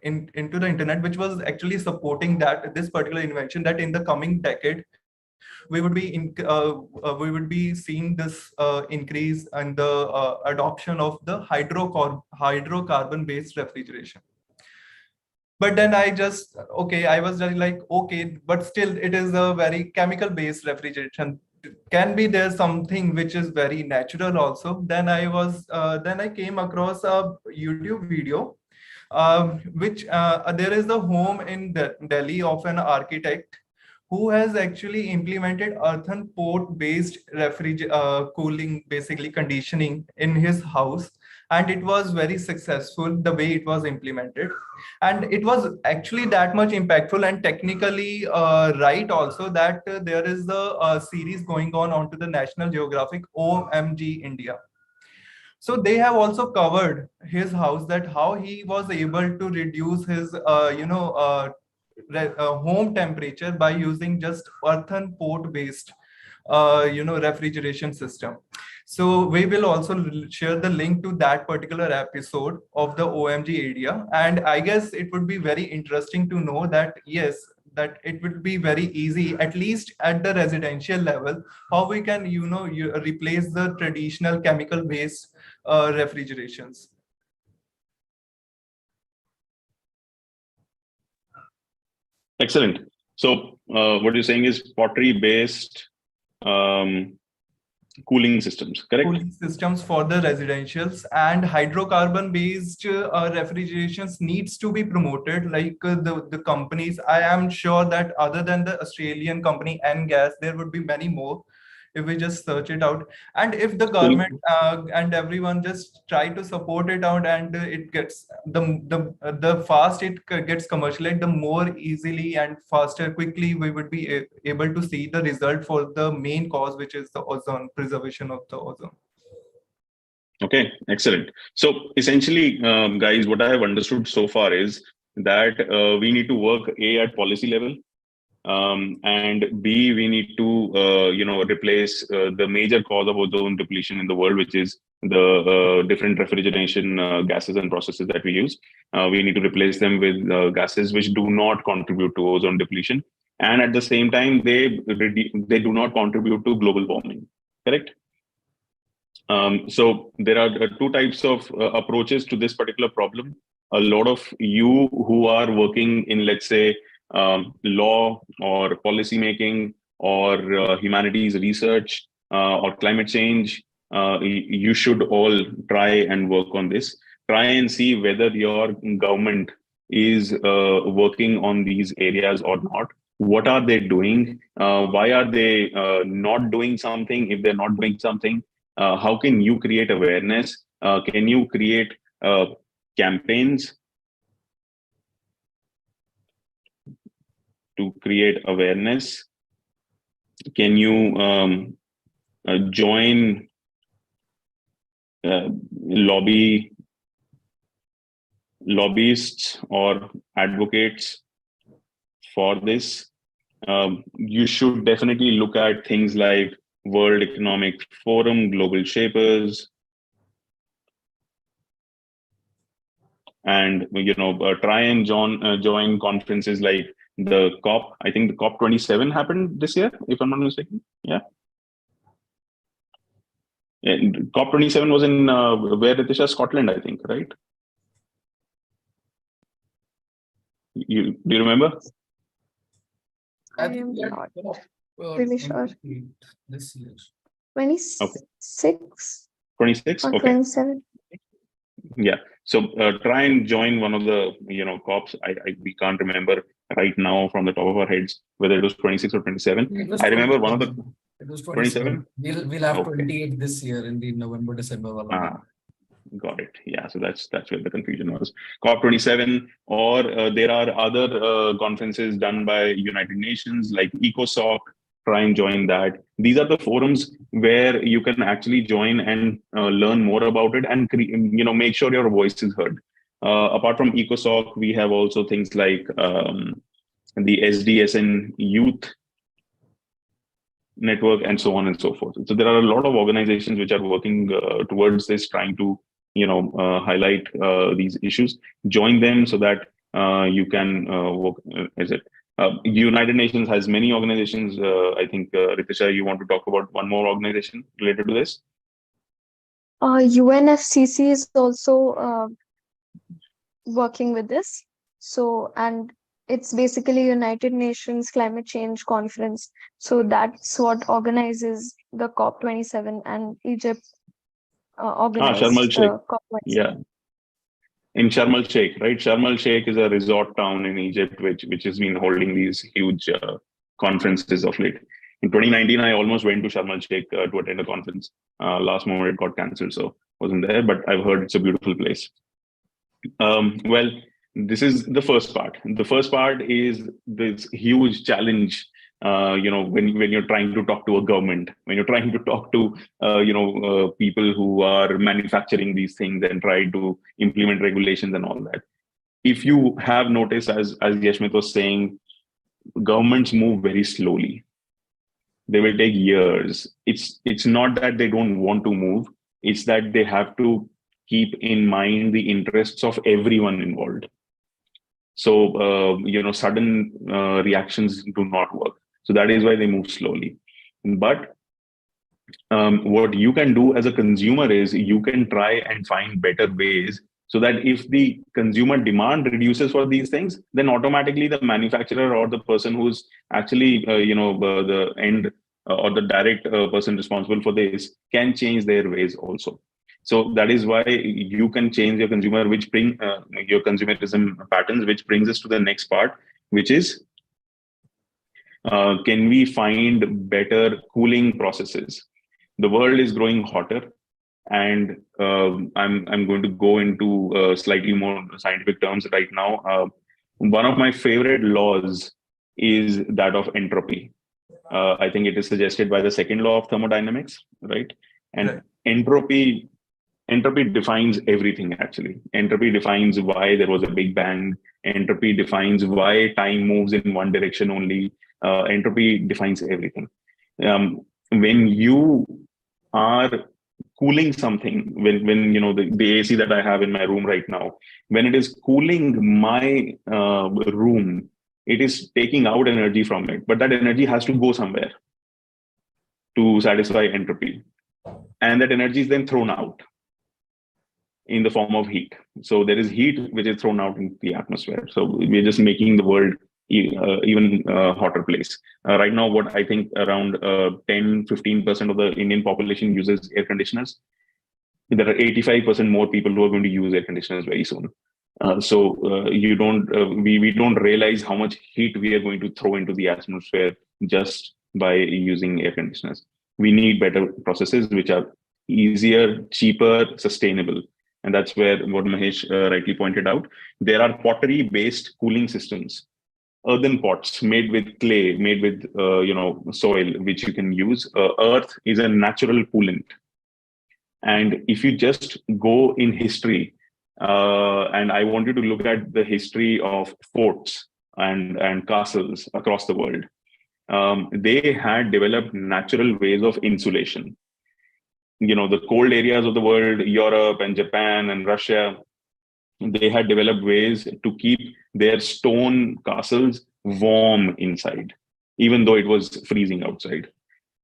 into the internet, which was actually supporting that this particular invention, that in the coming decade we would be seeing this increase in the adoption of the hydrocarbon based refrigeration. But then I was just like, okay, but still it is a very chemical based refrigeration. Can be there something which is very natural also. Then I came across a YouTube video, which there is a home in Delhi of an architect who has actually implemented earthen port based cooling, basically conditioning in his house, and it was very successful the way it was implemented, and it was actually that much impactful and technically right also, that there is a series going on onto the National Geographic OMG India. So they have also covered his house, that how he was able to reduce his home temperature by using just earthen port based refrigeration system. So we will also share the link to that particular episode of the OMG area, and I guess it would be very interesting to know that yes, that it would be very easy, at least at the residential level, how we can replace the traditional chemical based refrigerations. Excellent. So what you're saying is pottery based cooling systems, correct? Cooling systems for the residentials, and hydrocarbon based refrigerations needs to be promoted, like the companies. I am sure that other than the Australian company and gas, there would be many more if we just search it out. And if the government and everyone just try to support it out, and it gets the fast it gets commercialized, the more easily and faster quickly we would be able to see the result for the main cause, which is the ozone, preservation of the ozone. Okay, excellent. So essentially, guys, what I have understood so far is that we need to work A, at policy level, and B, we need to replace the major cause of ozone depletion in the world, which is the different refrigeration gases and processes that we use. We need to replace them with gases which do not contribute to ozone depletion, and at the same time they do not contribute to global warming. Correct? So there are two types of approaches to this particular problem. A lot of you who are working in, let's say, law or policy making or humanities research or climate change, you should all try and work on this. Try and see whether your government is working on these areas or not. What are they doing? Why are they not doing something? If they're not doing something, how can you create awareness? Can you create campaigns to create awareness? Can you join lobbyists or advocates for this? You should definitely look at things like World Economic Forum, Global Shapers, and try and join conferences like the COP. I think the COP 27 happened this year, if I'm not mistaken. Yeah. And COP 27 was in where, Ritisha? Scotland, I think, right? Do you remember? I am not really really sure. This year. 26 26? or Okay. 27? Yeah. So try and join one of the COPs. We can't remember right now from the top of our heads whether it was 26 or 27. I remember one of the. It was 27. We'll have Okay. 28 this year in the November December. Got it. Yeah. So that's where the confusion was. COP 27, or there are other conferences done by United Nations like ECOSOC. Try and join that. These are the forums where you can actually join and learn more about it and make sure your voice is heard. Apart from ECOSOC, we have also things like the SDSN Youth Network and so on and so forth. So there are a lot of organizations which are working towards this, trying to highlight these issues. Join them so that you can work. United Nations has many organizations. I think, Ritisha, you want to talk about one more organization related to this? UNFCCC is also working with this. So, and it's basically United Nations Climate Change Conference. So that's what organizes the COP27, and Egypt organized Sharm el Sheikh. COP27. Yeah. In Sharm el Sheikh, right? Sharm el Sheikh is a resort town in Egypt, which has been holding these huge conferences of late. In 2019, I almost went to Sharm el Sheikh to attend a conference. Last moment, it got cancelled, so wasn't there. But I've heard it's a beautiful place. Well, this is the first part. The first part is this huge challenge. When you're trying to talk to a government, when you're trying to talk to people who are manufacturing these things and try to implement regulations and all that. If you have noticed, as Yashmit was saying, governments move very slowly. They will take years. It's not that they don't want to move. It's that they have to keep in mind the interests of everyone involved. So, sudden reactions do not work. So that is why they move slowly. But what you can do as a consumer is you can try and find better ways so that if the consumer demand reduces for these things, then automatically the manufacturer or the person who's actually, the end or the direct person responsible for this can change their ways also. So that is why you can change your consumer, which bring your consumerism patterns, which brings us to the next part, which is can we find better cooling processes? The world is growing hotter, and I'm going to go into slightly more scientific terms right now. One of my favorite laws is that of entropy. I think it is suggested by the second law of thermodynamics, right? And Right. entropy defines everything. Actually, entropy defines why there was a big bang. Entropy defines why time moves in one direction only. Entropy defines everything. When you are cooling something, when you know the AC that I have in my room right now, when it is cooling my room, it is taking out energy from it, but that energy has to go somewhere to satisfy entropy, and that energy is then thrown out in the form of heat. So there is heat which is thrown out into the atmosphere. So we're just making the world even hotter place. Right now, what I think around 10-15% of the Indian population uses air conditioners. There are 85% more people who are going to use air conditioners very soon. We don't realize how much heat we are going to throw into the atmosphere just by using air conditioners. We need better processes which are easier, cheaper, sustainable. And that's where what Mahesh rightly pointed out. There are pottery-based cooling systems, earthen pots made with clay, made with soil, which you can use. Earth is a natural coolant, and if you just go in history, and I want you to look at the history of forts and castles across the world, they had developed natural ways of insulation. The cold areas of the world, Europe and Japan and Russia, they had developed ways to keep their stone castles warm inside, even though it was freezing outside.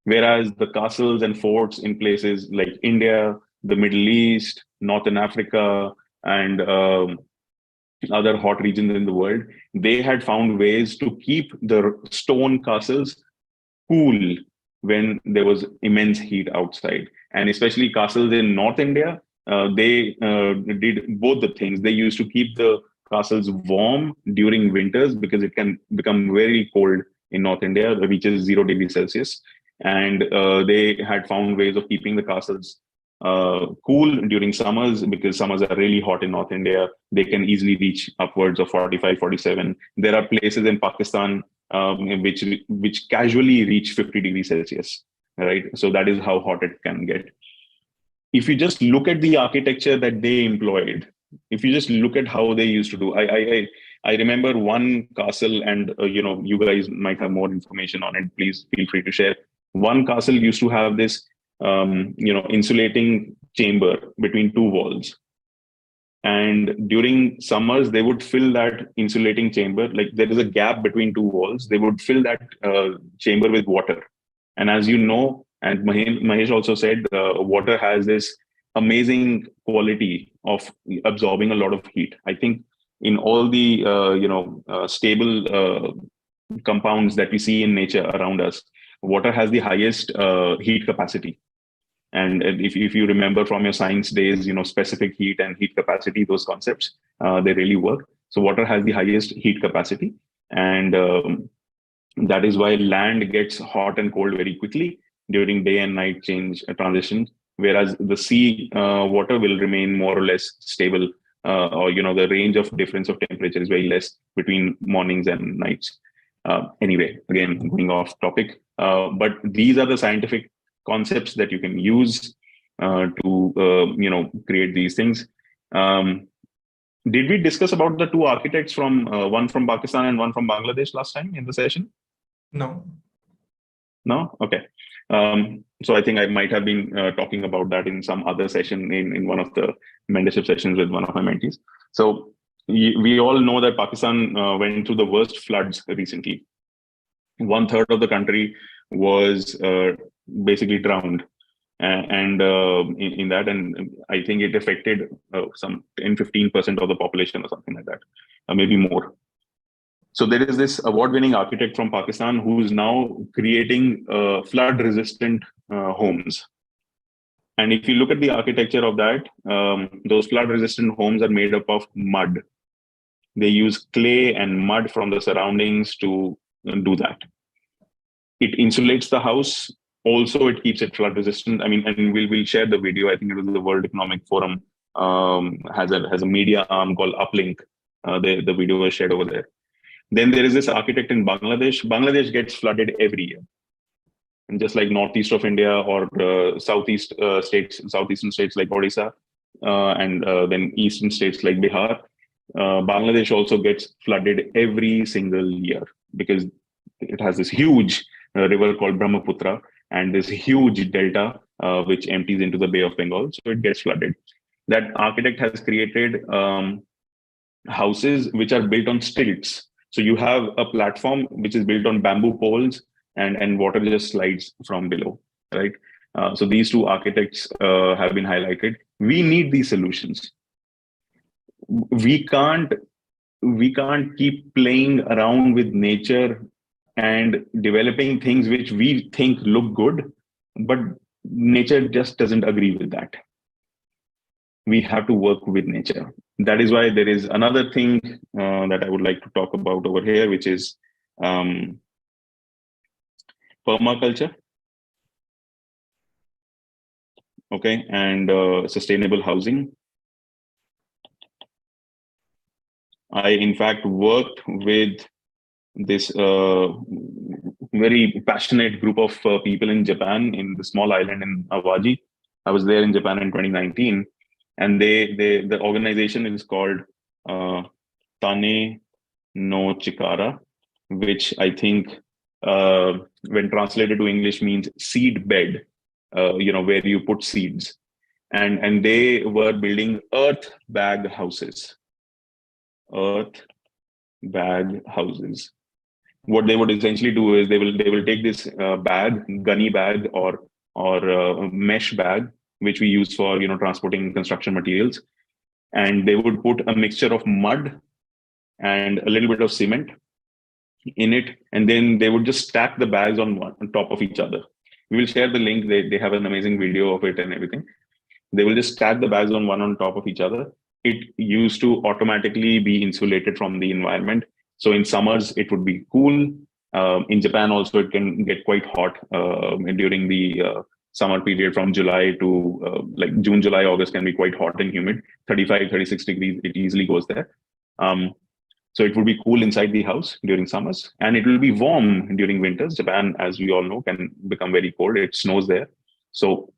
Whereas the castles and forts in places like India, the Middle East, Northern Africa, and other hot regions in the world, they had found ways to keep the stone castles cool when there was immense heat outside. And especially castles in North India, they did both the things. They used to keep the castles warm during winters because it can become very cold in North India, it reaches 0 degrees Celsius. And they had found ways of keeping the castles cool during summers, because summers are really hot in North India. They can easily reach upwards of 45, 47. There are places in Pakistan which casually reach 50 degrees Celsius, right? So that is how hot it can get. If you just look at the architecture that they employed, if you just look at how they used to do, I remember one castle, and you guys might have more information on it. Please feel free to share. One castle used to have this insulating chamber between two walls, and during summers they would fill that insulating chamber, like there is a gap between two walls, they would fill that chamber with water. And as you know, and Mahesh also said, water has this amazing quality of absorbing a lot of heat. I think in all the stable compounds that we see in nature around us, water has the highest heat capacity. And if you remember from your science days, specific heat and heat capacity, those concepts, they really work. So water has the highest heat capacity. And that is why land gets hot and cold very quickly during day and night transition, whereas the sea water will remain more or less stable, or the range of difference of temperature is very less between mornings and nights. Anyway, again, going off topic, but these are the scientific concepts that you can use to create these things. Did we discuss about the two architects from one from Pakistan and one from Bangladesh last time in the session? No. No? Okay. So I think I might have been talking about that in some other session in one of the mentorship sessions with one of my mentees. So we all know that Pakistan went through the worst floods recently. 1/3 of the country was basically drowned. And in that, and I think it affected some 10-15% of the population or something like that, maybe more. So there is this award-winning architect from Pakistan who's now creating flood-resistant homes. And if you look at the architecture of that, those flood-resistant homes are made up of mud. They use clay and mud from the surroundings to do that. It insulates the house. Also, it keeps it flood-resistant. I mean, and we'll share the video. I think it was the World Economic Forum has a media arm called Uplink. The video was shared over there. Then there is this architect in Bangladesh. Bangladesh gets flooded every year. And just like northeast of India or southeastern states like Odisha, and then eastern states like Bihar, Bangladesh also gets flooded every single year because it has this huge river called Brahmaputra and this huge delta which empties into the Bay of Bengal. So it gets flooded. That architect has created houses which are built on stilts. So you have a platform which is built on bamboo poles and water just slides from below, right? So these two architects have been highlighted. We need these solutions. We can't keep playing around with nature and developing things which we think look good, but nature just doesn't agree with that. We have to work with nature. That is why there is another thing that I would like to talk about over here, which is permaculture, okay, and sustainable housing. I, in fact, worked with this very passionate group of people in Japan, in the small island in Awaji. I was there in Japan in 2019, and the organization is called Tane no Chikara, which I think, when translated to English, means seed bed, where you put seeds. And they were building earth bag houses. Earth bag houses. What they would essentially do is they will take this gunny bag or mesh bag, which we use for transporting construction materials, and they would put a mixture of mud and a little bit of cement in it, and then they would just stack the bags on top of each other. We will share the link. They have an amazing video of it and everything. They will just stack the bags on top of each other. It used to automatically be insulated from the environment. So in summers, it would be cool. In Japan also, it can get quite hot during the summer period from July to like June, July, August can be quite hot and humid. 35, 36 degrees, it easily goes there. So it would be cool inside the house during summers, and it will be warm during winters. Japan, as we all know, can become very cold. It snows there. So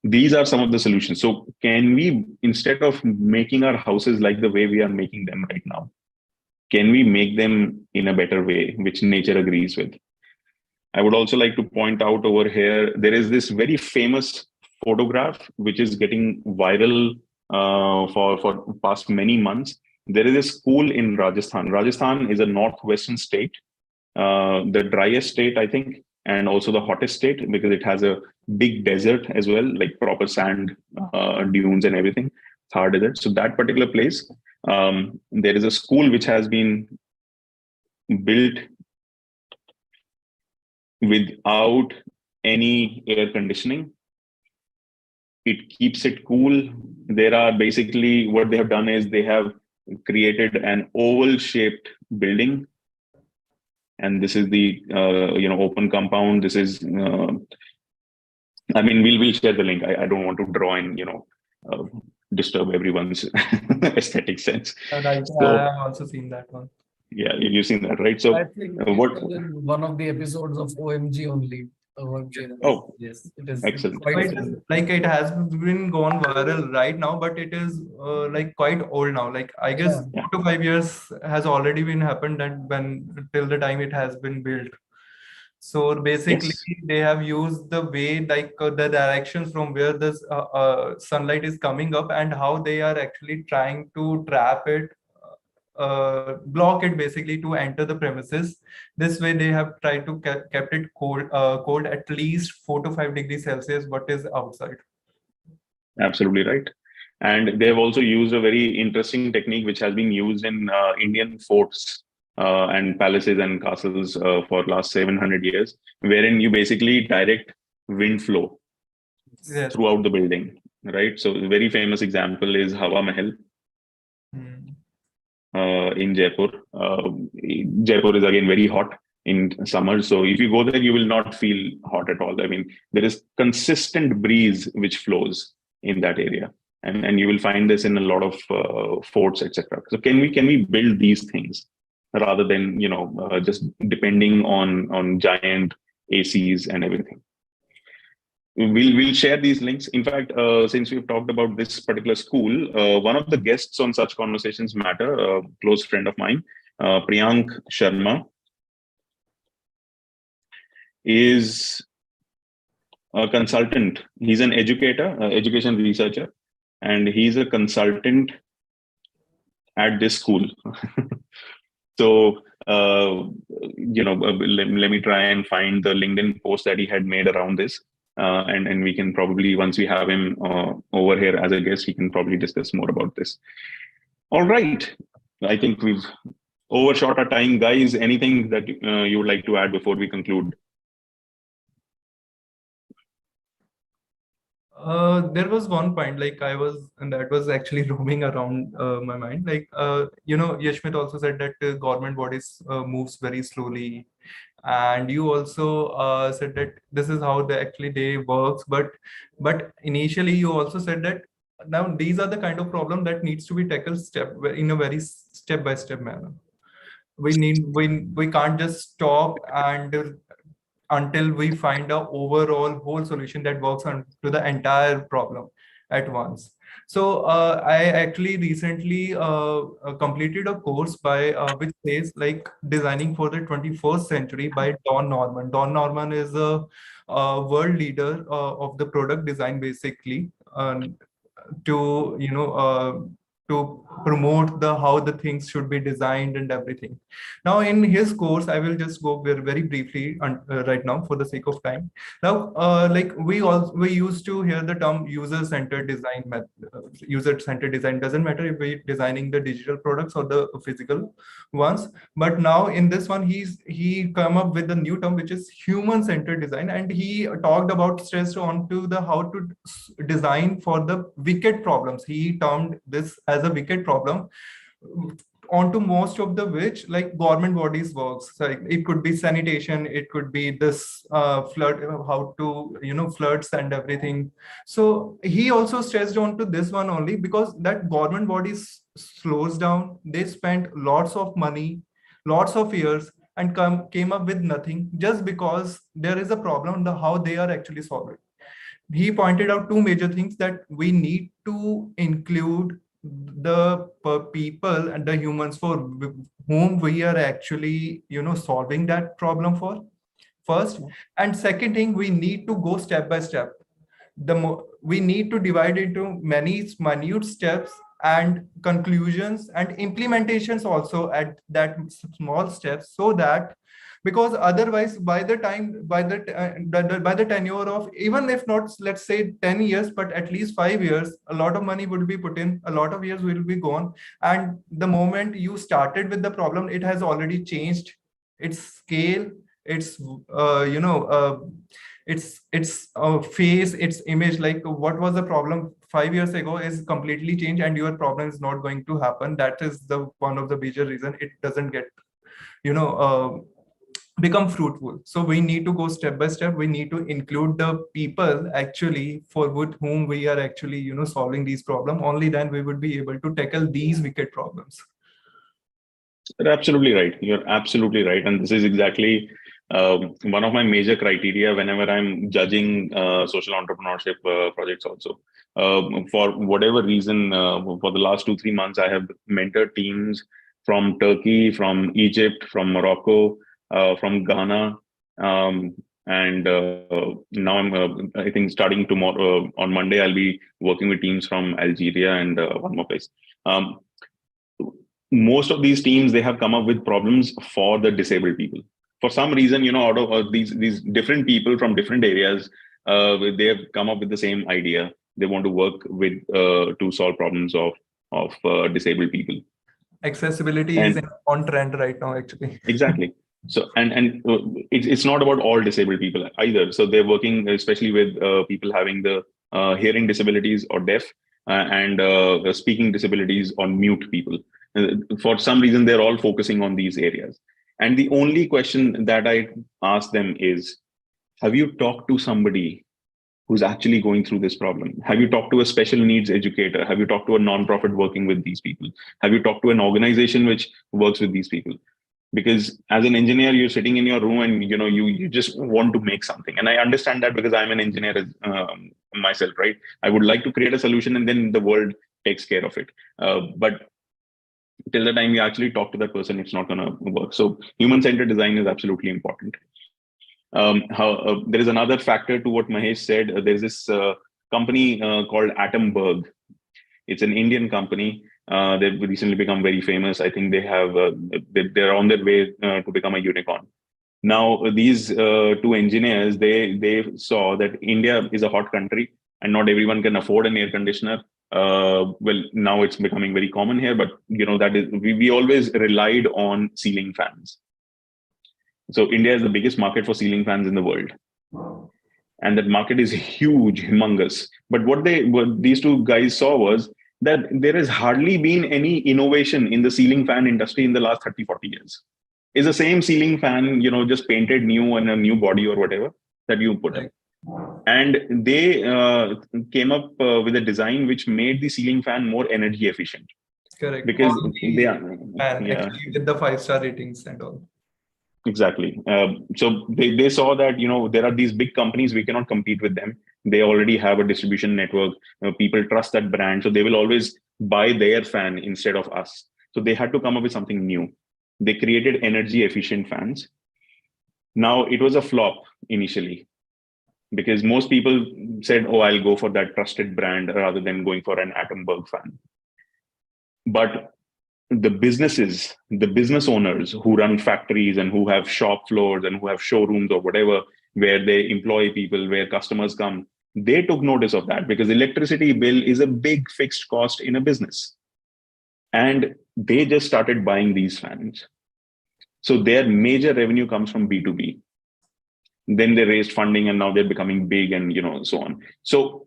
these are some of the solutions. So can we, instead of making our houses like the way we are making them right now, can we make them in a better way, which nature agrees with? I would also like to point out over here, there is this very famous photograph, which is getting viral for past many months. There is a school in Rajasthan. Rajasthan is a northwestern state, the driest state, I think, and also the hottest state because it has a big desert as well, like proper sand dunes and everything, Thar Desert. So that particular place, there is a school which has been built without any air conditioning. It keeps it cool. There are basically, what they have done is they have created an oval shaped building. And this is the open compound. This is, I mean, we'll share the link. I don't want to draw in, disturb everyone's aesthetic sense. Right. So, I have also seen that one. Yeah, you've seen that, right? So I think what? One of the episodes of OMG only. Oh, yes, it is. excellent. Like it has been gone viral right now, but it is like quite old now. Like I guess 4 to 5 years has already been happened, and when till the time it has been built. So basically, they have used the way, like the directions from where the sunlight is coming up and how they are actually trying to trap it, block it basically to enter the premises. This way, they have tried to kept it cold at least 4 to 5 degrees Celsius, what is outside. Absolutely right. And they have also used a very interesting technique which has been used in Indian forts and palaces and castles for last 700 years, wherein you basically direct wind flow Yes. throughout the building, right? So a very famous example is Hawa Mahal Hmm. in Jaipur. Jaipur is again very hot in summer, so if you go there, you will not feel hot at all. I mean, there is consistent breeze which flows in that area, and you will find this in a lot of forts, etc. So can we build these things rather than just depending on giant ACs and everything? We'll share these links. In fact, since we've talked about this particular school, one of the guests on Such Conversations Matter, a close friend of mine, Priyank Sharma, is a consultant. He's an educator, education researcher, and he's a consultant at this school. So, let me try and find the LinkedIn post that he had made around this. And we can probably, once we have him over here as a guest, he can probably discuss more about this. All right. I think we've overshot our time. Guys, anything that you would like to add before we conclude? There was one point, like and that was actually roaming around my mind. Yashmit also said that government bodies moves very slowly, and you also said that this is how they works. But initially, you also said that now these are the kind of problem that needs to be tackled in a very step by step manner. We can't just stop and until we find a overall whole solution that works on to the entire problem at once. So I actually recently completed a course by which says like designing for the 21st century by Don Norman. Don Norman is a world leader of the product design, basically, to to promote how the things should be designed and everything. Now, in his course, I will just go very briefly right now for the sake of time. Now, like we used to hear the term user-centered design. User-centered design doesn't matter if we're designing the digital products or the physical ones. But now in this one, he come up with a new term which is human-centered design, and he talked about stressed onto the how to design for the wicked problems. He termed this as a wicked problem, onto most of the which like government bodies works. So it could be sanitation, it could be this flood, how to floods and everything. So he also stressed onto this one only because that government bodies slows down. They spent lots of money, lots of years, and came up with nothing just because there is a problem how they are actually solving. He pointed out two major things: that we need to include the people and the humans for whom we are actually solving that problem for first, and second thing, we need to go step by step. We need to divide into many minute steps and conclusions and implementations also at that small steps, so that because otherwise by the time by the tenure of, even if not let's say 10 years, but at least 5 years, a lot of money would be put in, a lot of years will be gone, and the moment you started with the problem, it has already changed its scale, its its face, its image. Like what was the problem 5 years ago is completely changed, and your problem is not going to happen. That is the one of the major reason it doesn't get become fruitful. So we need to go step by step. We need to include the people actually for with whom we are actually solving these problems. Only then we would be able to tackle these wicked problems. You're absolutely right. You're absolutely right. And this is exactly one of my major criteria whenever I'm judging social entrepreneurship projects also. For whatever reason, for the last 2-3 months, I have mentored teams from Turkey, from Egypt, from Morocco, from Ghana. And now I think starting tomorrow, on Monday, I'll be working with teams from Algeria and one more place. Most of these teams, they have come up with problems for the disabled people. For some reason, out of these different people from different areas, they have come up with the same idea. They want to work with to solve problems of disabled people. Accessibility is And on trend right now, actually. exactly. So it's not about all disabled people either. So they're working especially with people having the hearing disabilities or deaf, and speaking disabilities or mute people. For some reason, they're all focusing on these areas. And the only question that I ask them is, have you talked to somebody who's actually going through this problem? Have you talked to a special needs educator? Have you talked to a nonprofit working with these people? Have you talked to an organization which works with these people? Because as an engineer, you're sitting in your room and you just want to make something. And I understand that because I'm an engineer myself, right? I would like to create a solution and then the world takes care of it. But till the time you actually talk to that person, it's not going to work. So human-centered design is absolutely important. There is another factor to what Mahesh said. There's this company called Atomberg. It's an Indian company. They've recently become very famous. I think they're on their way to become a unicorn. Now, these two engineers, they saw that India is a hot country and not everyone can afford an air conditioner. Well, now it's becoming very common here, but that is we always relied on ceiling fans. So India is the biggest market for ceiling fans in the world. And that market is huge, humongous. But what these two guys saw was that there has hardly been any innovation in the ceiling fan industry in the last 30, 40 years. It's the same ceiling fan, just painted new and a new body or whatever that you put in. And they came up with a design which made the ceiling fan more energy efficient. Correct. Because actually with the 5-star ratings and all. Exactly. So they saw that, there are these big companies, we cannot compete with them. They already have a distribution network. People trust that brand. So they will always buy their fan instead of us. So they had to come up with something new. They created energy efficient fans. Now it was a flop initially because most people said, oh, I'll go for that trusted brand rather than going for an Atomberg fan. But the business owners who run factories and who have shop floors and who have showrooms or whatever, where they employ people, where customers come, they took notice of that because electricity bill is a big fixed cost in a business. And they just started buying these fans. So their major revenue comes from B2B. Then they raised funding and now they're becoming big and, so on. So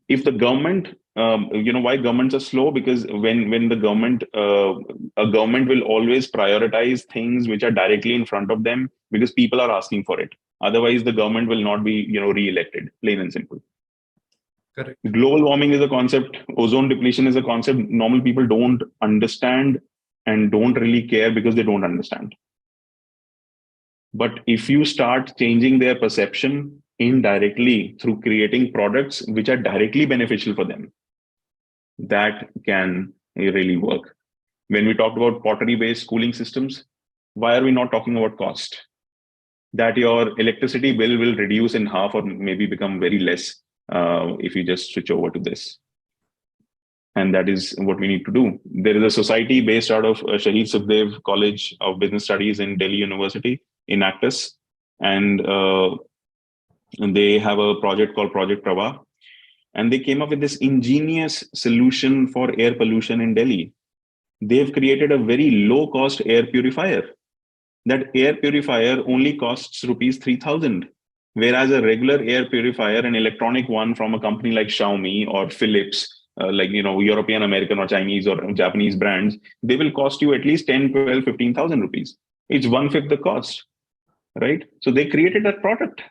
if the government, why governments are slow? Because when the government, a government will always prioritize things which are directly in front of them because people are asking for it. Otherwise, the government will not be, re-elected, plain and simple. Correct. Global warming is a concept. Ozone depletion is a concept. Normal people don't understand and don't really care because they don't understand. But if you start changing their perception indirectly through creating products which are directly beneficial for them, that can really work. When we talked about pottery-based cooling systems, why are we not talking about cost? That your electricity bill will reduce in half or maybe become very less if you just switch over to this. And that is what we need to do. There is a society based out of Shahid Sukhdev College of Business Studies in Delhi University in Actus. And they have a project called Project Prabha. And they came up with this ingenious solution for air pollution in Delhi. They've created a very low cost air purifier. That air purifier only costs rupees 3,000. Whereas a regular air purifier, an electronic one from a company like Xiaomi or Philips, European, American or Chinese or Japanese brands, they will cost you at least 10, 12, 15,000 rupees. It's 1/5 the cost, right? So they created that product.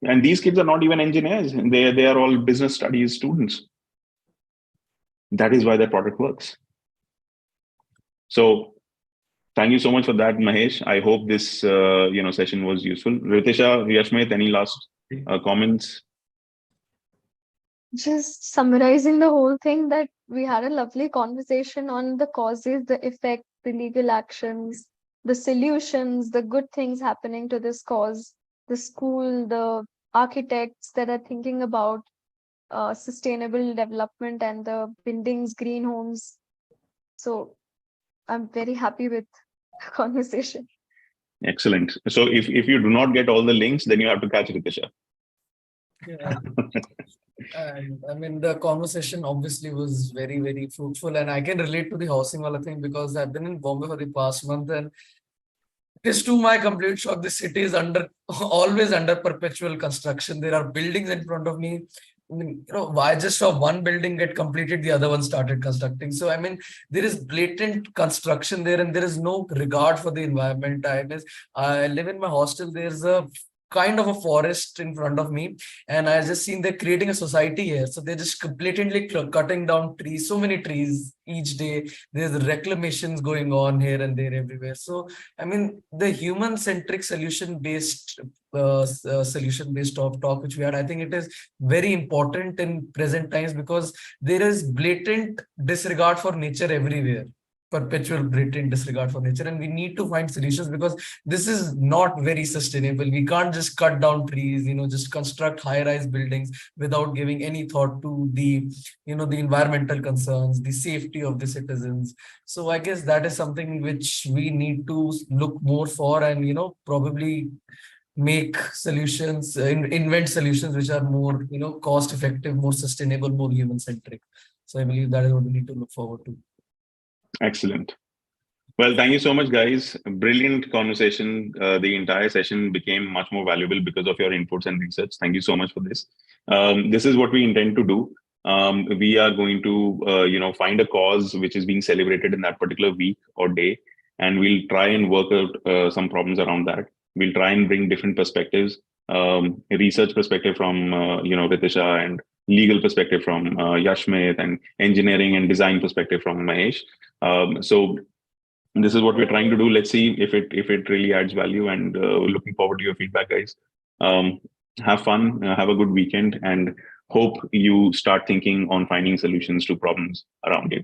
And these kids are not even engineers. They are all business studies students. That is why that product works. So thank you so much for that, Mahesh. I hope this session was useful. Ritisha, Yashmit, any last comments? Just summarizing the whole thing, that we had a lovely conversation on the causes, the effect, the legal actions, the solutions, the good things happening to this cause, the school, the architects that are thinking about sustainable development and the buildings, green homes. So I'm very happy with the conversation. Excellent. So if you do not get all the links, then you have to catch Ritisha. Yeah. And I mean, the conversation obviously was very, very fruitful. And I can relate to the housing wala thing because I've been in Bombay for the past month, and it is to my complete shock, the city is always under perpetual construction. There are buildings in front of me. I mean, why just saw one building get completed, the other one started constructing. So, I mean, there is blatant construction there, and there is no regard for the environment. I live in my hostel. There's a kind of a forest in front of me, and I just seen they're creating a society here. So they're just blatantly cutting down trees, so many trees each day. There's reclamations going on here and there everywhere. So I mean, the human-centric solution-based solution-based talk which we had, I think it is very important in present times because there is blatant disregard for nature everywhere. Perpetual blatant disregard for nature, and we need to find solutions because this is not very sustainable. We can't just cut down trees, just construct high-rise buildings without giving any thought to the the environmental concerns, the safety of the citizens. So I guess that is something which we need to look more for, and probably make solutions, invent solutions which are more cost effective, more sustainable, more human centric. So I believe that is what we need to look forward to. Excellent. Well, thank you so much, guys. Brilliant conversation. The entire session became much more valuable because of your inputs and research. Thank you so much for this. This is what we intend to do. We are going to, find a cause which is being celebrated in that particular week or day, and we'll try and work out some problems around that. We'll try and bring different perspectives, research perspective from, Ritisha, and legal perspective from Yashmit, and engineering and design perspective from Mahesh. So this is what we're trying to do. Let's see if it really adds value, and looking forward to your feedback, guys. Have fun, have a good weekend, and hope you start thinking on finding solutions to problems around you.